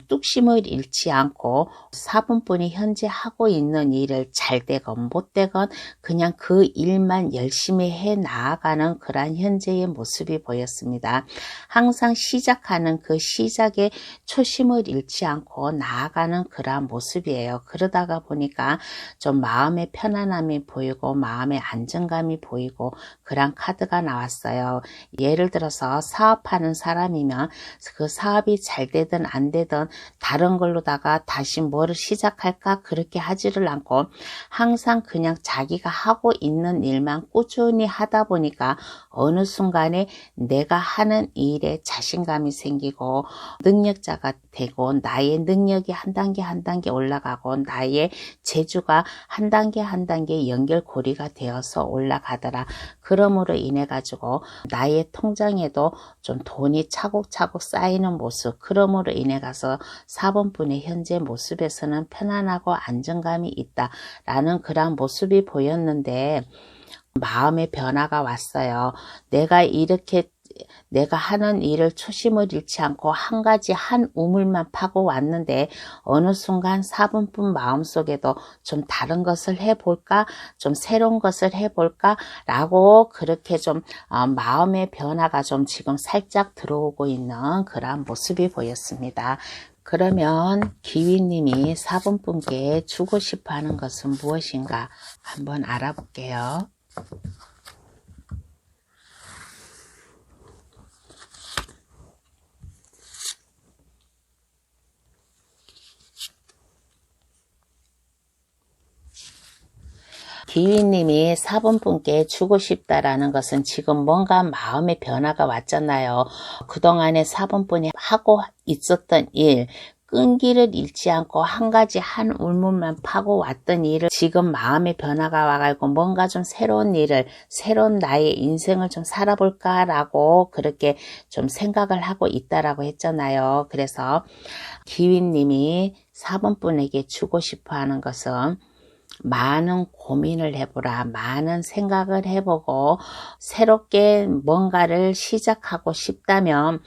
뚝심을 잃지 않고 4분분이 현재 하고 있는 일을 잘 되건 못 되건 그냥 그 일만 열심히 해 나아가는 그러한 현재의 모습이 보였습니다. 항상 시작하는 그 시작에 초심을 잃지 않고 나아가는 그러한 모습이에요. 그러다가 보니까 좀 마음의 편안함이 보이고 마음의 안정감이 보이고 그러한 카드가 나왔어요. 예를 들어서 사업하는 사람이면 그 사업이 잘 되든 안 되든 다른 걸로다가 다시 뭐를 시작할까 그렇게 하지를 않고 항상 그냥 자기가 하고 있는 일만 꾸준히 하다 보니까 어느 순간에 내가 하는 일에 자신감이 생기고 능력자가 되고 나의 능력이 한 단계 한 단계 올라가고 나의 재주가 한 단계 한 단계 연결고리가 되어서 올라가더라. 그러므로 인해 가지고 나의 통장에도 좀 돈이 차곡차곡 쌓이는 모습, 그러므로 인해 가서 4번 분의 현재 모습에서는 편안하고 안정감이 있다라는 그런 모습이 보였는데 마음의 변화가 왔어요. 내가 하는 일을 초심을 잃지 않고 한 가지 한 우물만 파고 왔는데 어느 순간 4분 분 마음속에도 좀 다른 것을 해볼까? 좀 새로운 것을 해볼까? 라고 그렇게 좀 마음의 변화가 좀 지금 살짝 들어오고 있는 그런 모습이 보였습니다. 그러면 기위님이 4분 분께 주고 싶어 하는 것은 무엇인가 한번 알아볼게요. 기위님이 4번 분께 주고 싶다라는 것은 지금 뭔가 마음의 변화가 왔잖아요. 그동안에 4번 분이 하고 있었던 일, 끈기를 잃지 않고 한 가지 한 울문만 파고 왔던 일을 지금 마음의 변화가 와가지고 뭔가 좀 새로운 일을, 새로운 나의 인생을 좀 살아볼까라고 그렇게 좀 생각을 하고 있다라고 했잖아요. 그래서 기위님이 4번 분에게 주고 싶어 하는 것은 많은 고민을 해보라. 많은 생각을 해보고 새롭게 뭔가를 시작하고 싶다면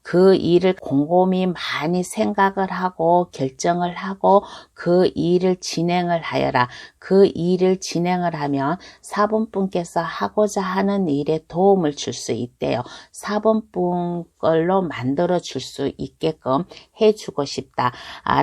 그 일을 곰곰이 많이 생각을 하고 결정을 하고 그 일을 진행을 하여라. 그 일을 진행을 하면 사본분께서 하고자 하는 일에 도움을 줄 수 있대요. 사본분 걸로 만들어 줄 수 있게끔 해주고 싶다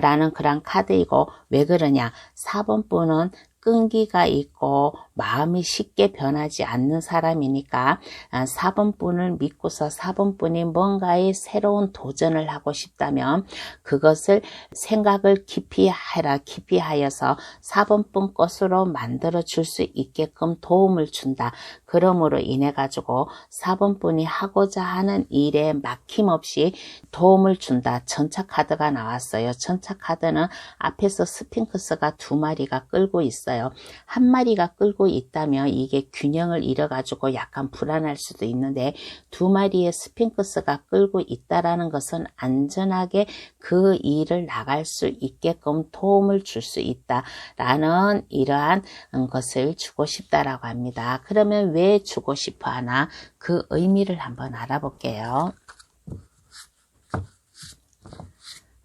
라는 그런 카드이고, 왜 그러냐, 사본분은 끈기가 있고 마음이 쉽게 변하지 않는 사람이니까 4번분을 믿고서 4번분이 뭔가의 새로운 도전을 하고 싶다면 그것을 생각을 깊이 하라. 깊이 하여서 4번분 것으로 만들어 줄 수 있게끔 도움을 준다. 그러므로 인해 가지고 4번분이 하고자 하는 일에 막힘없이 도움을 준다. 전차 카드가 나왔어요. 전차 카드는 앞에서 스핑크스가 2마리가 끌고 있어요. 한 마리가 끌고 있다면 이게 균형을 잃어가지고 약간 불안할 수도 있는데 2마리의 스핑크스가 끌고 있다라는 것은 안전하게 그 일을 나갈 수 있게끔 도움을 줄 수 있다라는 이러한 것을 주고 싶다라고 합니다. 그러면 왜 주고 싶어 하나? 그 의미를 한번 알아볼게요.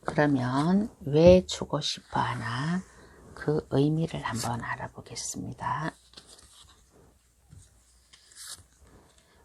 그러면 왜 주고 싶어 하나? 그 의미를 한번 알아보겠습니다.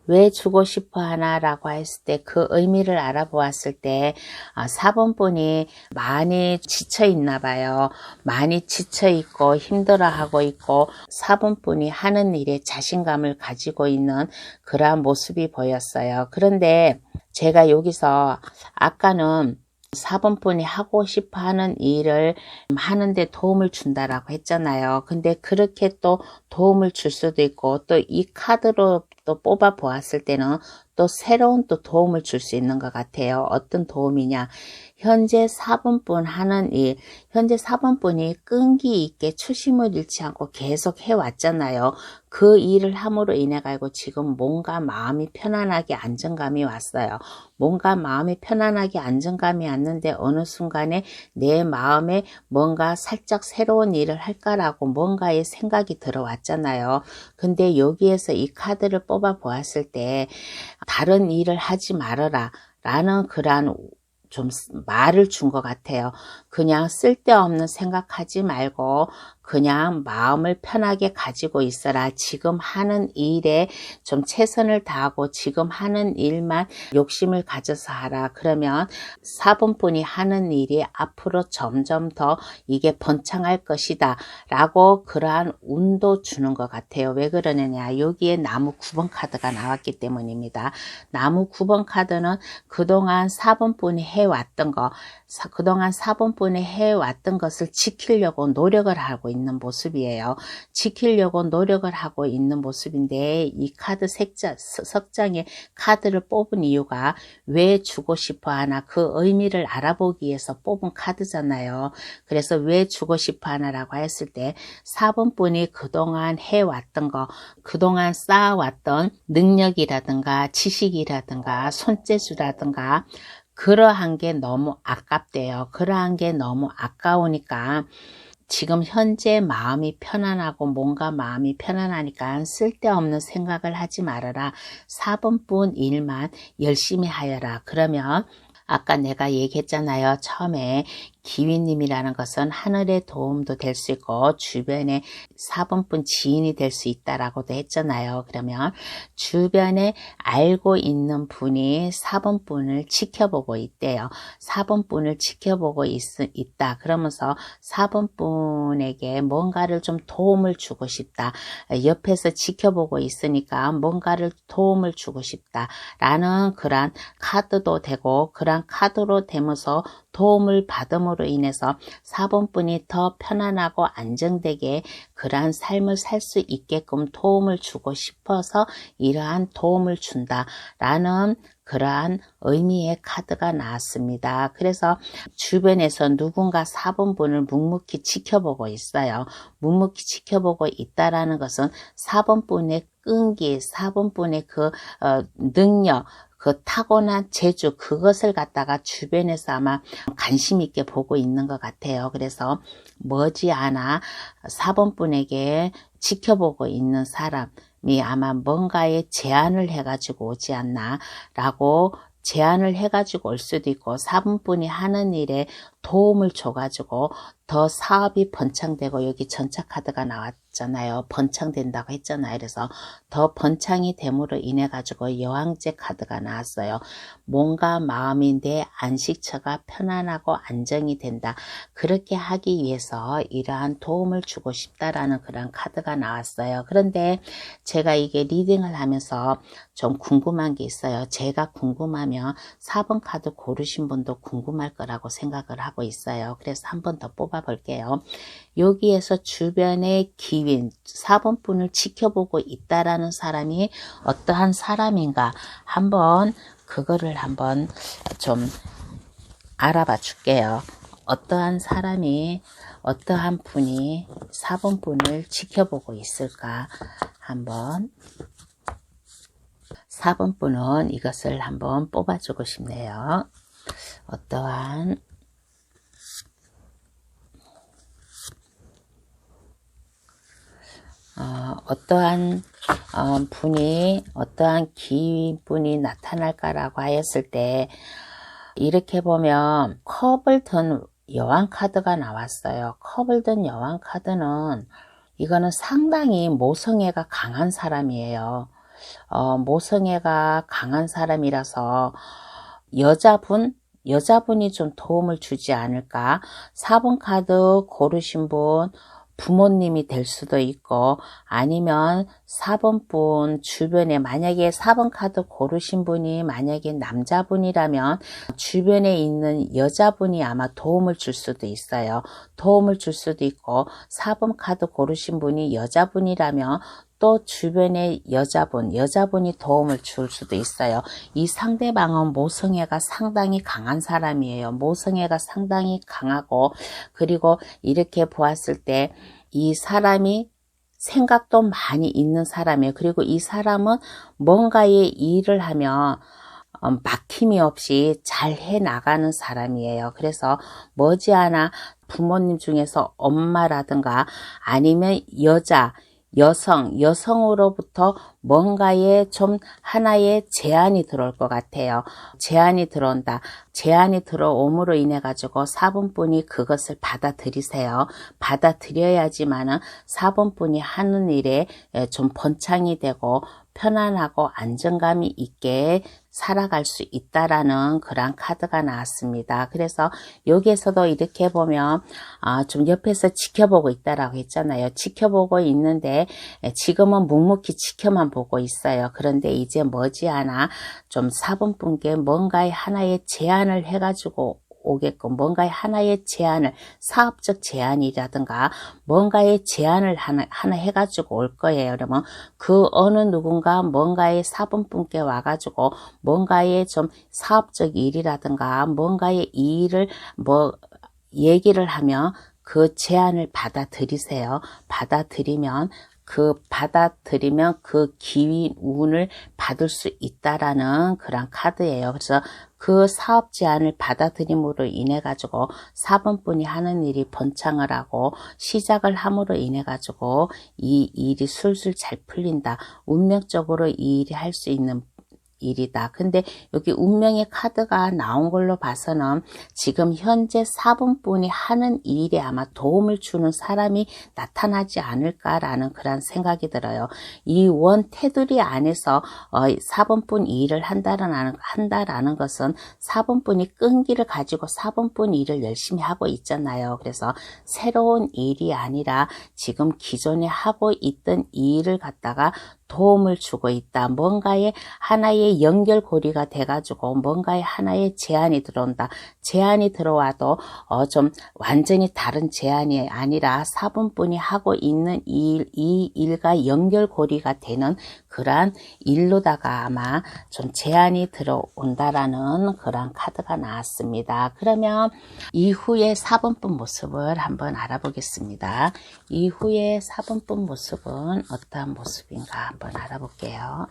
왜 주고 싶어 하나 라고 했을 때 그 의미를 알아보았을 때 4번분이 많이 지쳐 있나 봐요. 많이 지쳐 있고 힘들어하고 있고 4번분이 하는 일에 자신감을 가지고 있는 그러한 모습이 보였어요. 그런데 제가 여기서 아까는 4번분이 하고 싶어 하는 일을 하는데 도움을 준다라고 했잖아요. 근데 그렇게 또 도움을 줄 수도 있고 또 이 카드로 또 뽑아 보았을 때는 또 새로운 또 도움을 줄 수 있는 것 같아요. 어떤 도움이냐? 현재 4번분 하는 일, 현재 4번분이 끈기 있게 초심을 잃지 않고 계속 해왔잖아요. 그 일을 함으로 인해 가지고 지금 뭔가 마음이 편안하게 안정감이 왔어요. 뭔가 마음이 편안하게 안정감이 왔는데 어느 순간에 내 마음에 뭔가 살짝 새로운 일을 할까라고 뭔가의 생각이 들어왔잖아요. 근데 여기에서 이 카드를 뽑아 보았을 때 다른 일을 하지 말아라 라는 그러한 좀 말을 준 것 같아요. 그냥 쓸데없는 생각하지 말고 그냥 마음을 편하게 가지고 있어라. 지금 하는 일에 좀 최선을 다하고 지금 하는 일만 욕심을 가져서 하라. 그러면 4번분이 하는 일이 앞으로 점점 더 이게 번창할 것이다 라고 그러한 운도 주는 것 같아요. 왜 그러느냐, 여기에 나무 9번 카드가 나왔기 때문입니다. 나무 9번 카드는 그동안 4번분이 해왔던 거, 그동안 4번분이 해왔던 것을 지키려고 노력을 하고 있는 모습이에요. 지키려고 노력을 하고 있는 모습인데 이 카드 석장의 카드를 뽑은 이유가 왜 주고 싶어 하나, 그 의미를 알아보기 위해서 뽑은 카드잖아요. 그래서 왜 주고 싶어 하나라고 했을 때 4번분이 그동안 해왔던 거, 그동안 쌓아왔던 능력이라든가 지식이라든가 손재주라든가 그러한 게 너무 아깝대요. 그러한 게 너무 아까우니까 지금 현재 마음이 편안하고 뭔가 마음이 편안하니까 쓸데없는 생각을 하지 말아라. 4번분 일만 열심히 하여라. 그러면 아까 내가 얘기했잖아요. 처음에 기위님이라는 것은 하늘의 도움도 될 수 있고 주변에 4번분 지인이 될 수 있다라고도 했잖아요. 그러면 주변에 알고 있는 분이 4번분을 지켜보고 있대요. 4번분을 지켜보고 있다. 그러면서 4번분에게 뭔가를 좀 도움을 주고 싶다. 옆에서 지켜보고 있으니까 뭔가를 도움을 주고 싶다. 라는 그런 카드도 되고 그런 카드로 되면서 도움을 받음으로 인해서 4번분이 더 편안하고 안정되게 그러한 삶을 살 수 있게끔 도움을 주고 싶어서 이러한 도움을 준다라는 그러한 의미의 카드가 나왔습니다. 그래서 주변에서 누군가 4번분을 묵묵히 지켜보고 있어요. 묵묵히 지켜보고 있다라는 것은 4번분의 끈기, 4번분의 그 능력, 그 타고난 재주 그것을 갖다가 주변에서 아마 관심 있게 보고 있는 것 같아요. 그래서 머지않아 4번분에게 지켜보고 있는 사람이 아마 뭔가에 제안을 해가지고 오지 않나 라고 제안을 해가지고 올 수도 있고 4번분이 하는 일에 도움을 줘가지고 더 사업이 번창되고 여기 전차카드가 나왔잖아요. 번창된다고 했잖아요. 그래서 더 번창이 됨으로 인해 가지고 여왕제 카드가 나왔어요. 몸과 마음이 내 안식처가 편안하고 안정이 된다. 그렇게 하기 위해서 이러한 도움을 주고 싶다라는 그런 카드가 나왔어요. 그런데 제가 이게 리딩을 하면서 좀 궁금한 게 있어요. 제가 궁금하면 4번 카드 고르신 분도 궁금할 거라고 생각을 하고 있어요. 그래서 한 번 더 뽑아 볼게요. 여기에서 주변의 기윈 4번 분을 지켜보고 있다라는 사람이 어떠한 사람인가 한번 그거를 한번 좀 알아봐 줄게요. 어떠한 사람이 어떠한 분이 4번 분을 지켜보고 있을까 한번 4번 분은 이것을 한번 뽑아주고 싶네요. 어떠한 분이 어떠한 기분이 나타날까라고 하였을 때 이렇게 보면 컵을 든 여왕 카드가 나왔어요. 컵을 든 여왕 카드는 이거는 상당히 모성애가 강한 사람이에요. 모성애가 강한 사람이라서 여자분이 좀 도움을 주지 않을까. 4번 카드 고르신 분 부모님이 될 수도 있고 아니면 4번 분 주변에 만약에 4번 카드 고르신 분이 만약에 남자분이라면 주변에 있는 여자분이 아마 도움을 줄 수도 있어요. 도움을 줄 수도 있고 4번 카드 고르신 분이 여자분이라면 또 주변의 여자분이 도움을 줄 수도 있어요. 이 상대방은 모성애가 상당히 강한 사람이에요. 모성애가 상당히 강하고 그리고 이렇게 보았을 때 이 사람이 생각도 많이 있는 사람이에요. 그리고 이 사람은 뭔가의 일을 하면 막힘이 없이 잘 해나가는 사람이에요. 그래서 머지않아 부모님 중에서 엄마라든가 아니면 여성으로부터 뭔가에 좀 하나의 제안이 들어올 것 같아요. 제안이 들어온다. 제안이 들어옴으로 인해 가지고 4번 분이 그것을 받아들이세요. 받아들여야지만은 4번 분이 하는 일에 좀 번창이 되고 편안하고 안정감이 있게 살아갈 수 있다라는 그런 카드가 나왔습니다. 그래서 여기에서도 이렇게 보면 좀 옆에서 지켜보고 있다라고 했잖아요. 지켜보고 있는데 지금은 묵묵히 지켜만 보고 있어요. 그런데 이제 머지않아 좀 4번 분께 뭔가의 하나의 제안을 해가지고 오게끔 뭔가의 하나의 제안을 사업적 제안이라든가 뭔가의 제안을 하나 해가지고 올 거예요. 그러면 그 어느 누군가 뭔가의 4번 분께 와가지고 뭔가의 좀 사업적 일이라든가 뭔가의 일을 얘기를 하면 그 제안을 받아들이세요. 받아들이면 그 기회 운을 받을 수 있다라는 그런 카드예요. 그래서 그 사업 제안을 받아들임으로 인해 가지고 4번 분이 하는 일이 번창을 하고 시작을 함으로 인해 가지고 이 일이 술술 잘 풀린다. 운명적으로 이 일이 할 수 있는 일이다. 근데 여기 운명의 카드가 나온 걸로 봐서는 지금 현재 4번 분이 하는 일에 아마 도움을 주는 사람이 나타나지 않을까라는 그런 생각이 들어요. 이 원 테두리 안에서 4번 분 일을 한다라는 것은 4번 분이 끈기를 가지고 4번 분 일을 열심히 하고 있잖아요. 그래서 새로운 일이 아니라 지금 기존에 하고 있던 일을 갖다가 도움을 주고 있다. 뭔가의 하나의 연결고리가 돼가지고 뭔가의 하나의 제안이 들어온다. 제안이 들어와도 좀 완전히 다른 제안이 아니라 4번 분이 하고 있는 이 일과 연결고리가 되는 그러한 일로다가 아마 좀 제안이 들어온다라는 그런 카드가 나왔습니다. 그러면 이후에 4번 분 모습을 한번 알아보겠습니다. 이후에 4번 분 모습은 어떠한 모습인가 한번 알아볼게요.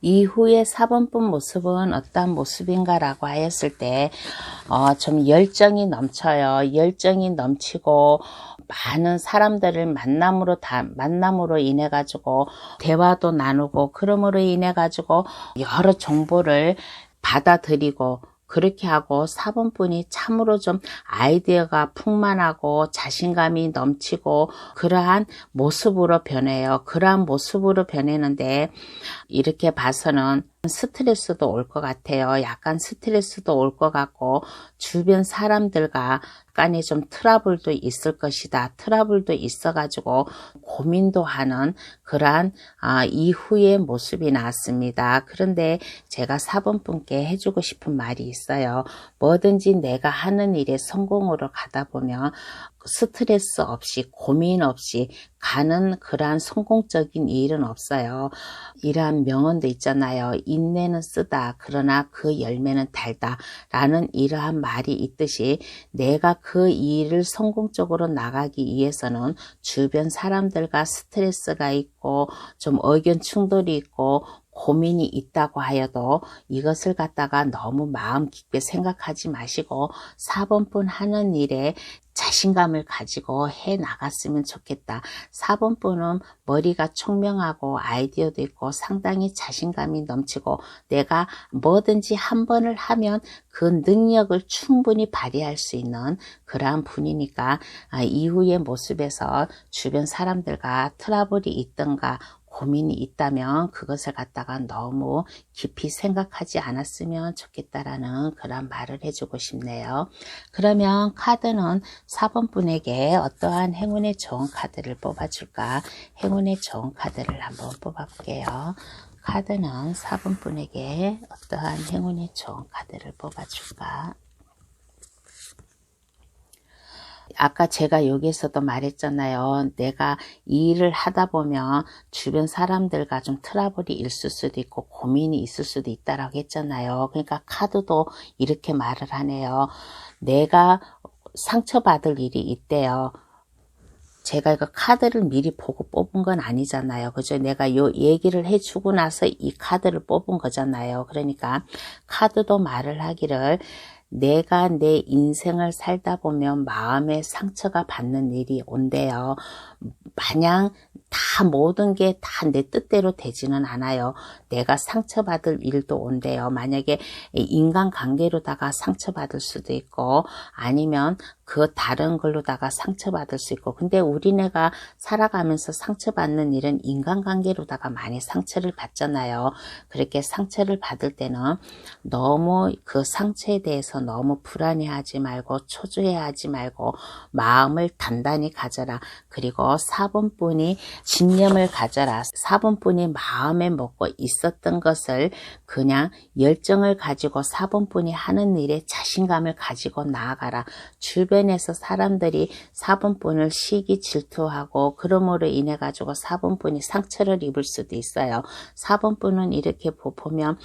이후에 4번분 모습은 어떤 모습인가 라고 하였을 때 좀 열정이 넘쳐요. 열정이 넘치고 많은 사람들을 만남으로 인해 가지고 대화도 나누고, 그러므로 인해 가지고 여러 정보를 받아들이고, 그렇게 하고 4번분이 참으로 좀 아이디어가 풍만하고 자신감이 넘치고 그러한 모습으로 변해요. 그러한 모습으로 변했는데, 이렇게 봐서는 스트레스도 올 것 같아요. 약간 스트레스도 올 것 같고, 주변 사람들과 간에 좀 트러블도 있을 것이다. 트러블도 있어가지고 고민도 하는 그러한 이후의 모습이 나왔습니다. 그런데 제가 4번분께 해주고 싶은 말이 있어요. 뭐든지 내가 하는 일에 성공으로 가다 보면 스트레스 없이, 고민 없이 가는 그러한 성공적인 일은 없어요. 이러한 명언도 있잖아요. 인내는 쓰다, 그러나 그 열매는 달다 라는 이러한 말이 있듯이, 내가 그 일을 성공적으로 나가기 위해서는 주변 사람들과 스트레스가 있고 좀 의견 충돌이 있고 고민이 있다고 하여도 이것을 갖다가 너무 마음 깊게 생각하지 마시고 4번분 하는 일에 자신감을 가지고 해 나갔으면 좋겠다. 4번분은 머리가 총명하고 아이디어도 있고 상당히 자신감이 넘치고, 내가 뭐든지 한 번을 하면 그 능력을 충분히 발휘할 수 있는 그러한 분이니까, 이후의 모습에서 주변 사람들과 트러블이 있던가 고민이 있다면 그것을 갖다가 너무 깊이 생각하지 않았으면 좋겠다라는 그런 말을 해주고 싶네요. 그러면 카드는 4번분에게 어떠한 행운의 좋은 카드를 뽑아줄까? 행운의 좋은 카드를 한번 뽑아볼게요. 카드는 4번분에게 어떠한 행운의 좋은 카드를 뽑아줄까? 아까 제가 여기에서도 말했잖아요. 내가 이 일을 하다 보면 주변 사람들과 좀 트러블이 있을 수도 있고 고민이 있을 수도 있다라고 했잖아요. 그러니까 카드도 이렇게 말을 하네요. 내가 상처받을 일이 있대요. 제가 이거 카드를 미리 보고 뽑은 건 아니잖아요. 그죠? 내가 요 얘기를 해주고 나서 이 카드를 뽑은 거잖아요. 그러니까 카드도 말을 하기를, 내가 내 인생을 살다 보면 마음에 상처가 받는 일이 온대요. 마냥 다 모든 게 다 내 뜻대로 되지는 않아요. 내가 상처받을 일도 온대요. 만약에 인간관계로다가 상처받을 수도 있고, 아니면 그 다른 걸로다가 상처받을 수 있고, 근데 우리네가 살아가면서 상처받는 일은 인간관계로다가 많이 상처를 받잖아요. 그렇게 상처를 받을 때는 너무 그 상처에 대해서 너무 불안해하지 말고 초조해하지 말고 마음을 단단히 가져라. 그리고 4번분이 신념을 가져라. 4번분이 마음에 먹고 있었던 것을 그냥 열정을 가지고 4번분이 하는 일에 자신감을 가지고 나아가라. 주변에서 사람들이 4번분을 시기 질투하고 그러므로 인해 가지고 4번분이 상처를 입을 수도 있어요. 4번분은 이렇게 보면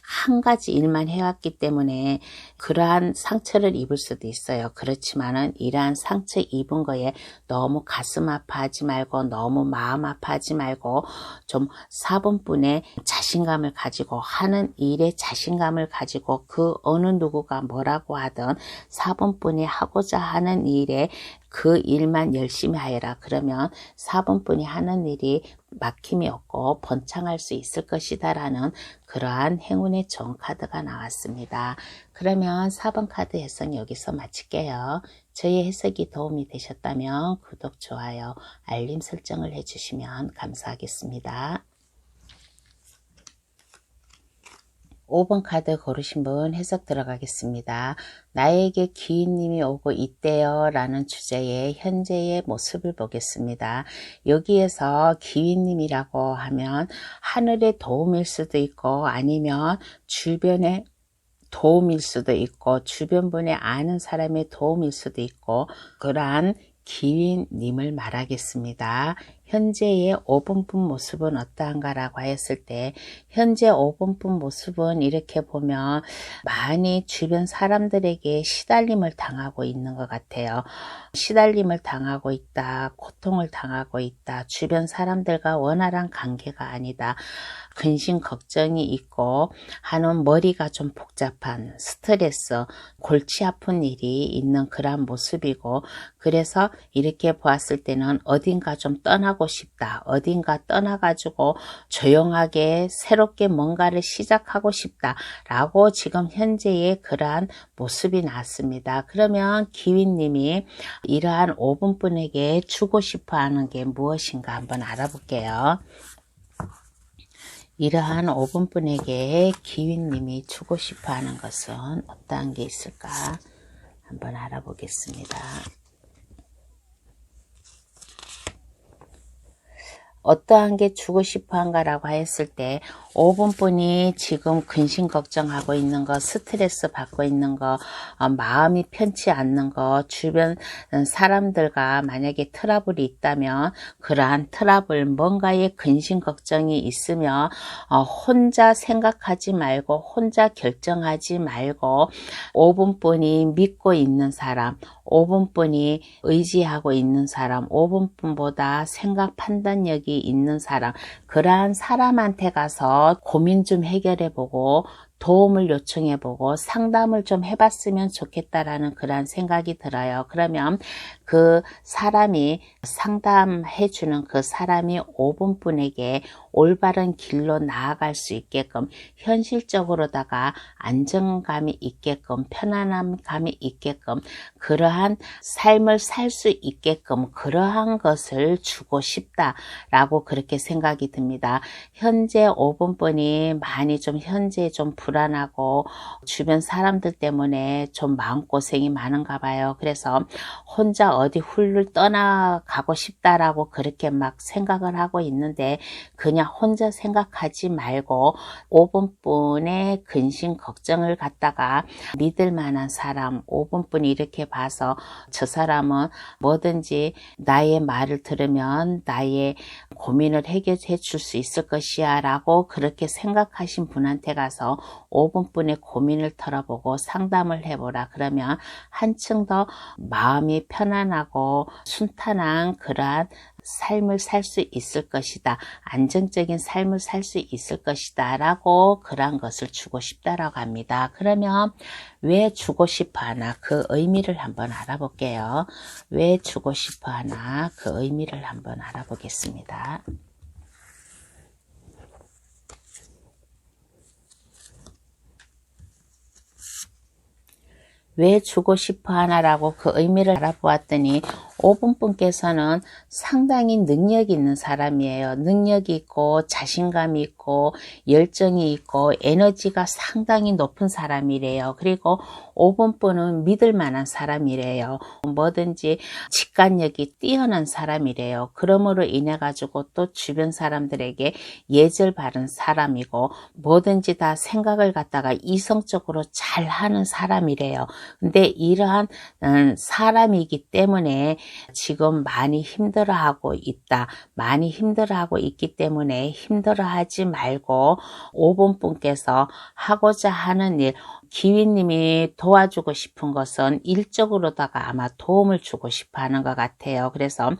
한 가지 일만 해왔기 때문에 그러한 상처를 입을 수도 있어요. 그렇지만은 이러한 상처 입은 거에 너무 가슴 아파하지 말고 너무 마음 아파하지 말고 좀 4번분의 자신감을 가지고 하는 일에 자신감을 가지고, 그 어느 누구가 뭐라고 하든 4번분이 하고자 하는 일에 그 일만 열심히 하여라. 그러면 4번분이 하는 일이 막힘이 없고 번창할 수 있을 것이다 라는 그러한 행운의 좋은 카드가 나왔습니다. 그러면 4번 카드 해석 여기서 마칠게요. 저희 해석이 도움이 되셨다면 구독, 좋아요, 알림 설정을 해주시면 감사하겠습니다. 5번 카드 고르신 분 해석 들어가겠습니다. 나에게 귀인님이 오고 있대요 라는 주제의 현재의 모습을 보겠습니다. 여기에서 귀인님이라고 하면 하늘의 도움일 수도 있고, 아니면 주변의 도움일 수도 있고, 주변 분의 아는 사람의 도움일 수도 있고, 그러한 귀인님을 말하겠습니다. 현재의 5분뿐 모습은 어떠한가라고 했을 때 현재 5분뿐 모습은 이렇게 보면 많이 주변 사람들에게 시달림을 당하고 있는 것 같아요. 시달림을 당하고 있다, 고통을 당하고 있다, 주변 사람들과 원활한 관계가 아니다, 근심 걱정이 있고 하는 머리가 좀 복잡한 스트레스, 골치 아픈 일이 있는 그런 모습이고, 그래서 이렇게 보았을 때는 어딘가 좀 떠나고 싶다, 어딘가 떠나가지고 조용하게 새롭게 뭔가를 시작하고 싶다 라고 지금 현재의 그러한 모습이 나왔습니다. 그러면 기윈님이 이러한 5분분에게 주고 싶어 하는 게 무엇인가 한번 알아볼게요. 이러한 5분분에게 기윈님이 주고 싶어 하는 것은 어떠한 게 있을까 한번 알아보겠습니다. 어떠한 게 주고 싶어 한가라고 했을 때 5분분이 지금 근심 걱정하고 있는 거, 스트레스 받고 있는 거, 마음이 편치 않는 거, 주변 사람들과 만약에 트러블이 있다면 그러한 트러블, 뭔가의 근심 걱정이 있으면 혼자 생각하지 말고 혼자 결정하지 말고 5분분이 믿고 있는 사람, 5분분이 의지하고 있는 사람, 5분분보다 생각 판단력이 있는 사람, 그러한 사람한테 가서 고민 좀 해결해보고 도움을 요청해보고 상담을 좀 해봤으면 좋겠다라는 그런 생각이 들어요. 그러면 그 사람이 상담해주는 그 사람이 5분분에게 올바른 길로 나아갈 수 있게끔 현실적으로다가 안정감이 있게끔 편안함감이 있게끔 그러한 삶을 살 수 있게끔 그러한 것을 주고 싶다라고 그렇게 생각이 듭니다. 현재 5분분이 많이 좀 현재 좀 불안하고 주변 사람들 때문에 좀 마음고생이 많은가 봐요. 그래서 혼자 어디 훌훌 떠나가고 싶다라고 그렇게 막 생각을 하고 있는데 그냥 혼자 생각하지 말고 5분분의 근심 걱정을 갖다가 믿을 만한 사람 5분분이 이렇게 봐서 저 사람은 뭐든지 나의 말을 들으면 나의 고민을 해결해 줄 수 있을 것이야 라고 그렇게 생각하신 분한테 가서 5분분의 고민을 털어보고 상담을 해보라. 그러면 한층 더 마음이 편안하고 순탄한 그러한 삶을 살 수 있을 것이다. 안정적인 삶을 살 수 있을 것이다. 라고 그러한 것을 주고 싶다라고 합니다. 그러면 왜 주고 싶어 하나? 그 의미를 한번 알아볼게요. 왜 주고 싶어 하나? 그 의미를 한번 알아보겠습니다. 왜 주고 싶어 하나라고 그 의미를 알아보았더니 5분분께서는 상당히 능력이 있는 사람이에요. 능력이 있고 자신감이 있고 열정이 있고 에너지가 상당히 높은 사람이래요. 그리고 5분분은 믿을 만한 사람이래요. 뭐든지 직관력이 뛰어난 사람이래요. 그러므로 인해 가지고 또 주변 사람들에게 예절 바른 사람이고 뭐든지 다 생각을 갖다가 이성적으로 잘하는 사람이래요. 근데 이러한 사람이기 때문에 지금 많이 힘들어하고 있다. 많이 힘들어하고 있기 때문에 힘들어하지 말고 5분분께서 하고자 하는 일, 기윈님이 도와주고 싶은 것은 일적으로다가 아마 도움을 주고 싶어 하는 것 같아요. 그래서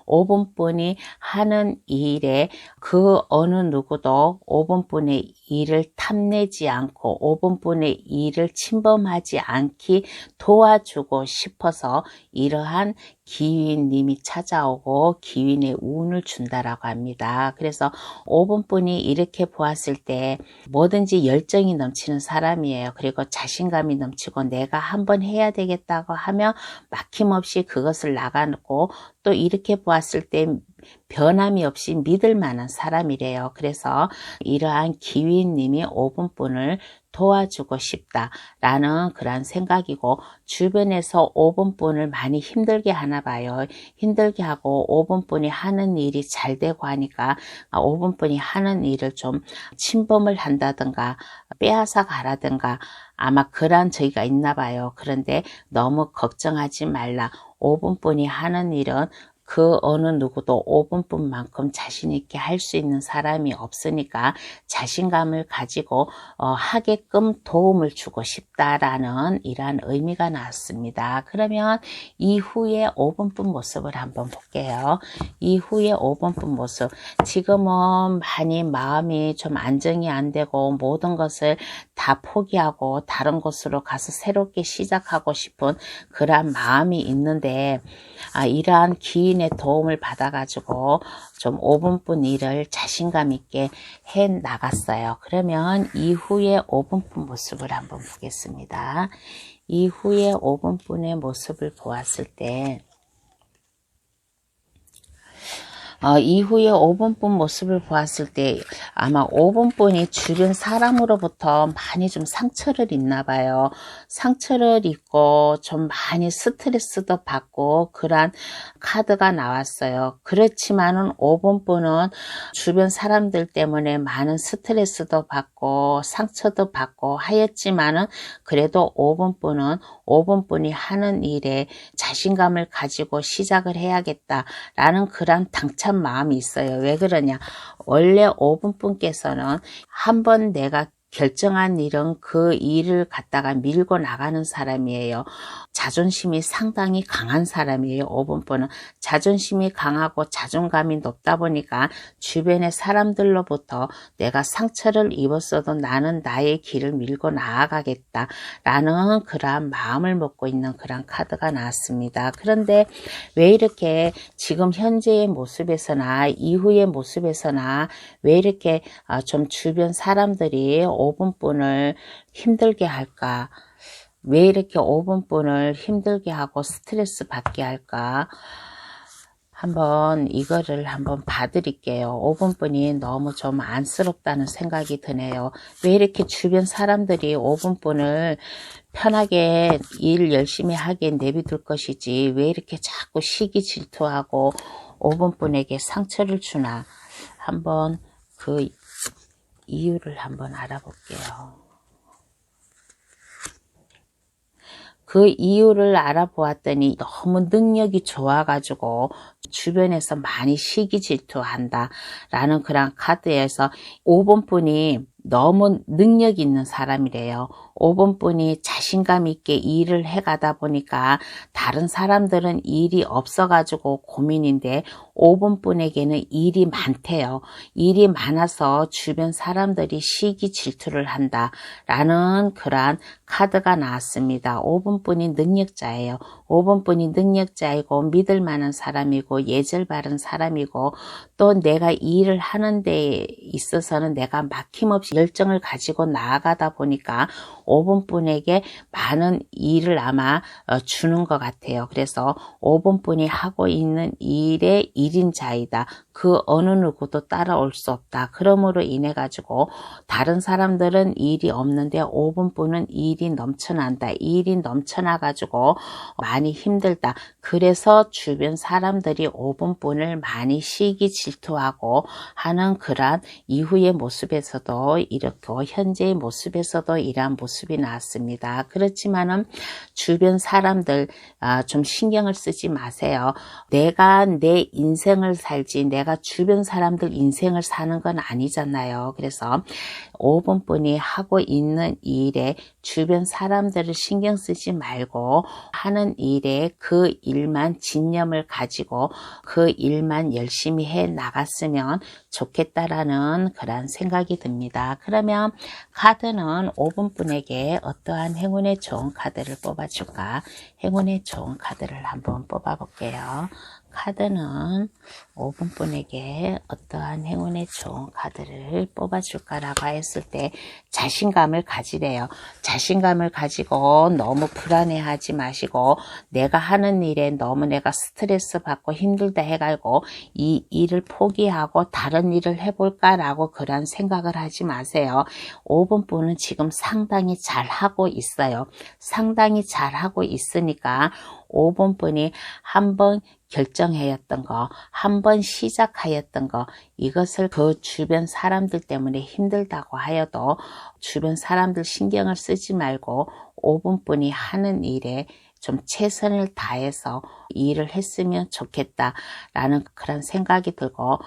5분분이 하는 일에 그 어느 누구도 5분분의 일을 탐내지 않고 5분분의 일을 침범하지 않기 도와주고 싶어서 이러한 기윈님이 찾아오고 기윈의 운을 준다라고 합니다. 그래서 5분분이 이렇게 보았을 때 뭐든지 열정이 넘치는 사람이에요. 그리고 자신감이 넘치고 내가 한번 해야 되겠다고 하면 막힘없이 그것을 나가고 또 이렇게 보았을 때 변함이 없이 믿을 만한 사람이래요. 그래서 이러한 기윈님이 5분분을 도와주고 싶다라는 그런 생각이고 주변에서 5분분을 많이 힘들게 하나 봐요. 힘들게 하고 5분분이 하는 일이 잘 되고 하니까 5분분이 하는 일을 좀 침범을 한다든가 빼앗아 가라든가 아마 그런 저희가 있나 봐요. 그런데 너무 걱정하지 말라. 5분분이 하는 일은 그 어느 누구도 5분뿐만큼 자신 있게 할 수 있는 사람이 없으니까 자신감을 가지고 하게끔 도움을 주고 싶다라는 이러한 의미가 나왔습니다. 그러면 이후에 5분뿐 모습을 한번 볼게요. 이후에 5분뿐 모습. 지금은 많이 마음이 좀 안정이 안 되고 모든 것을 다 포기하고 다른 곳으로 가서 새롭게 시작하고 싶은 그러한 마음이 있는데, 이러한 기인의 도움을 받아가지고 좀 5분뿐 일을 자신감 있게 해 나갔어요. 그러면 이후에 5분뿐 모습을 한번 보겠습니다. 이후에 5분뿐의 모습을 보았을 때, 이후에 5분뿐 모습을 보았을 때 아마 5분뿐이 주변 사람으로부터 많이 좀 상처를 입나 봐요. 상처를 입고 좀 많이 스트레스도 받고 그런 카드가 나왔어요. 그렇지만은 5분뿐은 주변 사람들 때문에 많은 스트레스도 받고 상처도 받고 하였지만은 그래도 5분뿐은 5분뿐이 하는 일에 자신감을 가지고 시작을 해야겠다라는 그런 당찬 마음이 있어요. 왜 그러냐? 원래 5분뿐께서는 한번 내가 결정한 일은 그 일을 갖다가 밀고 나가는 사람이에요. 자존심이 상당히 강한 사람이에요. 5분뿐은 자존심이 강하고 자존감이 높다 보니까 주변의 사람들로부터 내가 상처를 입었어도 나는 나의 길을 밀고 나아가겠다라는 그러한 마음을 먹고 있는 그런 카드가 나왔습니다. 그런데 왜 이렇게 지금 현재의 모습에서나 이후의 모습에서나 왜 이렇게 좀 주변 사람들이 5분뿐을 힘들게 할까? 왜 이렇게 5분뿐을 힘들게 하고 스트레스 받게 할까? 한번 이거를 한번 봐드릴게요. 5분뿐이 너무 좀 안쓰럽다는 생각이 드네요. 왜 이렇게 주변 사람들이 5분뿐을 편하게 일 열심히 하게 내비둘 것이지 왜 이렇게 자꾸 시기 질투하고 5분뿐에게 상처를 주나? 한번 그 이유를 한번 알아볼게요. 그 이유를 알아보았더니 너무 능력이 좋아가지고 주변에서 많이 시기 질투한다 라는 그런 카드에서 5번뿐이 너무 능력 있는 사람이래요. 5번뿐이 자신감 있게 일을 해가다 보니까 다른 사람들은 일이 없어가지고 고민인데 5번뿐에게는 일이 많대요. 일이 많아서 주변 사람들이 시기 질투를 한다 라는 그러한 카드가 나왔습니다. 5번뿐이 능력자예요. 5번뿐이 능력자이고 믿을 만한 사람이고 예절 바른 사람이고 또 내가 일을 하는 데 있어서는 내가 막힘없이 열정을 가지고 나아가다 보니까 5번뿐에게 많은 일을 아마 주는 것 같아요. 그래서 5번뿐이 하고 있는 일의 1인자이다. 그 어느 누구도 따라올 수 없다. 그러므로 인해 가지고 다른 사람들은 일이 없는데 5분뿐은 일이 넘쳐난다. 일이 넘쳐나 가지고 많이 힘들다. 그래서 주변 사람들이 5분뿐을 많이 시기 질투하고 하는 그러한 이후의 모습에서도 이렇고 현재의 모습에서도 이러한 모습이 나왔습니다. 그렇지만은 주변 사람들 좀 신경을 쓰지 마세요. 내가 내 인생을 살지 내가 주변 사람들 인생을 사는 건 아니잖아요. 그래서 5분뿐이 하고 있는 일에 주변 사람들을 신경 쓰지 말고 하는 일에 그 일만 진념을 가지고 그 일만 열심히 해 나갔으면 좋겠다라는 그런 생각이 듭니다. 그러면 카드는 5분뿐에게 어떠한 행운의 좋은 카드를 뽑아줄까? 행운의 좋은 카드를 한번 뽑아볼게요. 카드는 5분뿐에게 어떠한 행운의 좋은 카드를 뽑아줄까라고 했을 때 자신감을 가지래요. 자신감을 가지고 너무 불안해하지 마시고 내가 하는 일에 너무 내가 스트레스 받고 힘들다 해가지고 이 일을 포기하고 다른 일을 해볼까라고 그런 생각을 하지 마세요. 5분뿐은 지금 상당히 잘하고 있어요. 상당히 잘하고 있으니까 5분뿐이 한번 결정하였던 거, 한번 시작하였던 거, 이것을 그 주변 사람들 때문에 힘들다고 하여도 주변 사람들 신경을 쓰지 말고 5분뿐이 하는 일에 좀 최선을 다해서 일을 했으면 좋겠다라는 그런 생각이 들고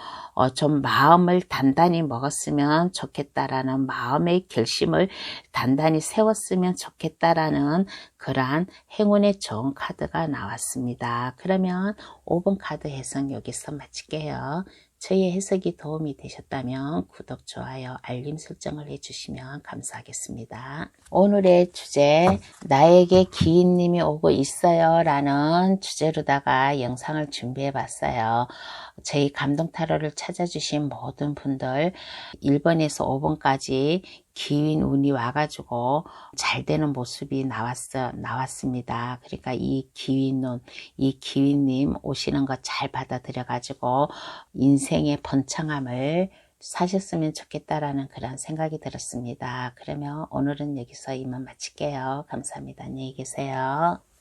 좀 마음을 단단히 먹었으면 좋겠다라는 마음의 결심을 단단히 세웠으면 좋겠다라는 그러한 행운의 좋은 카드가 나왔습니다. 그러면 5번 카드 해석 여기서 마칠게요. 저희 해석이 도움이 되셨다면 구독, 좋아요, 알림 설정을 해주시면 감사하겠습니다. 오늘의 주제, 나에게 기인님이 오고 있어요 라는 주제로다가 영상을 준비해 봤어요. 저희 감동타로를 찾아주신 모든 분들 1번에서 5번까지 기인 운이 와가지고 잘 되는 모습이 나왔습니다. 그러니까 이 기인운, 이 기인님 오시는 거 잘 받아들여 가지고 인생의 번창함을 사셨으면 좋겠다라는 그런 생각이 들었습니다. 그러면 오늘은 여기서 이만 마칠게요. 감사합니다. 안녕히 계세요.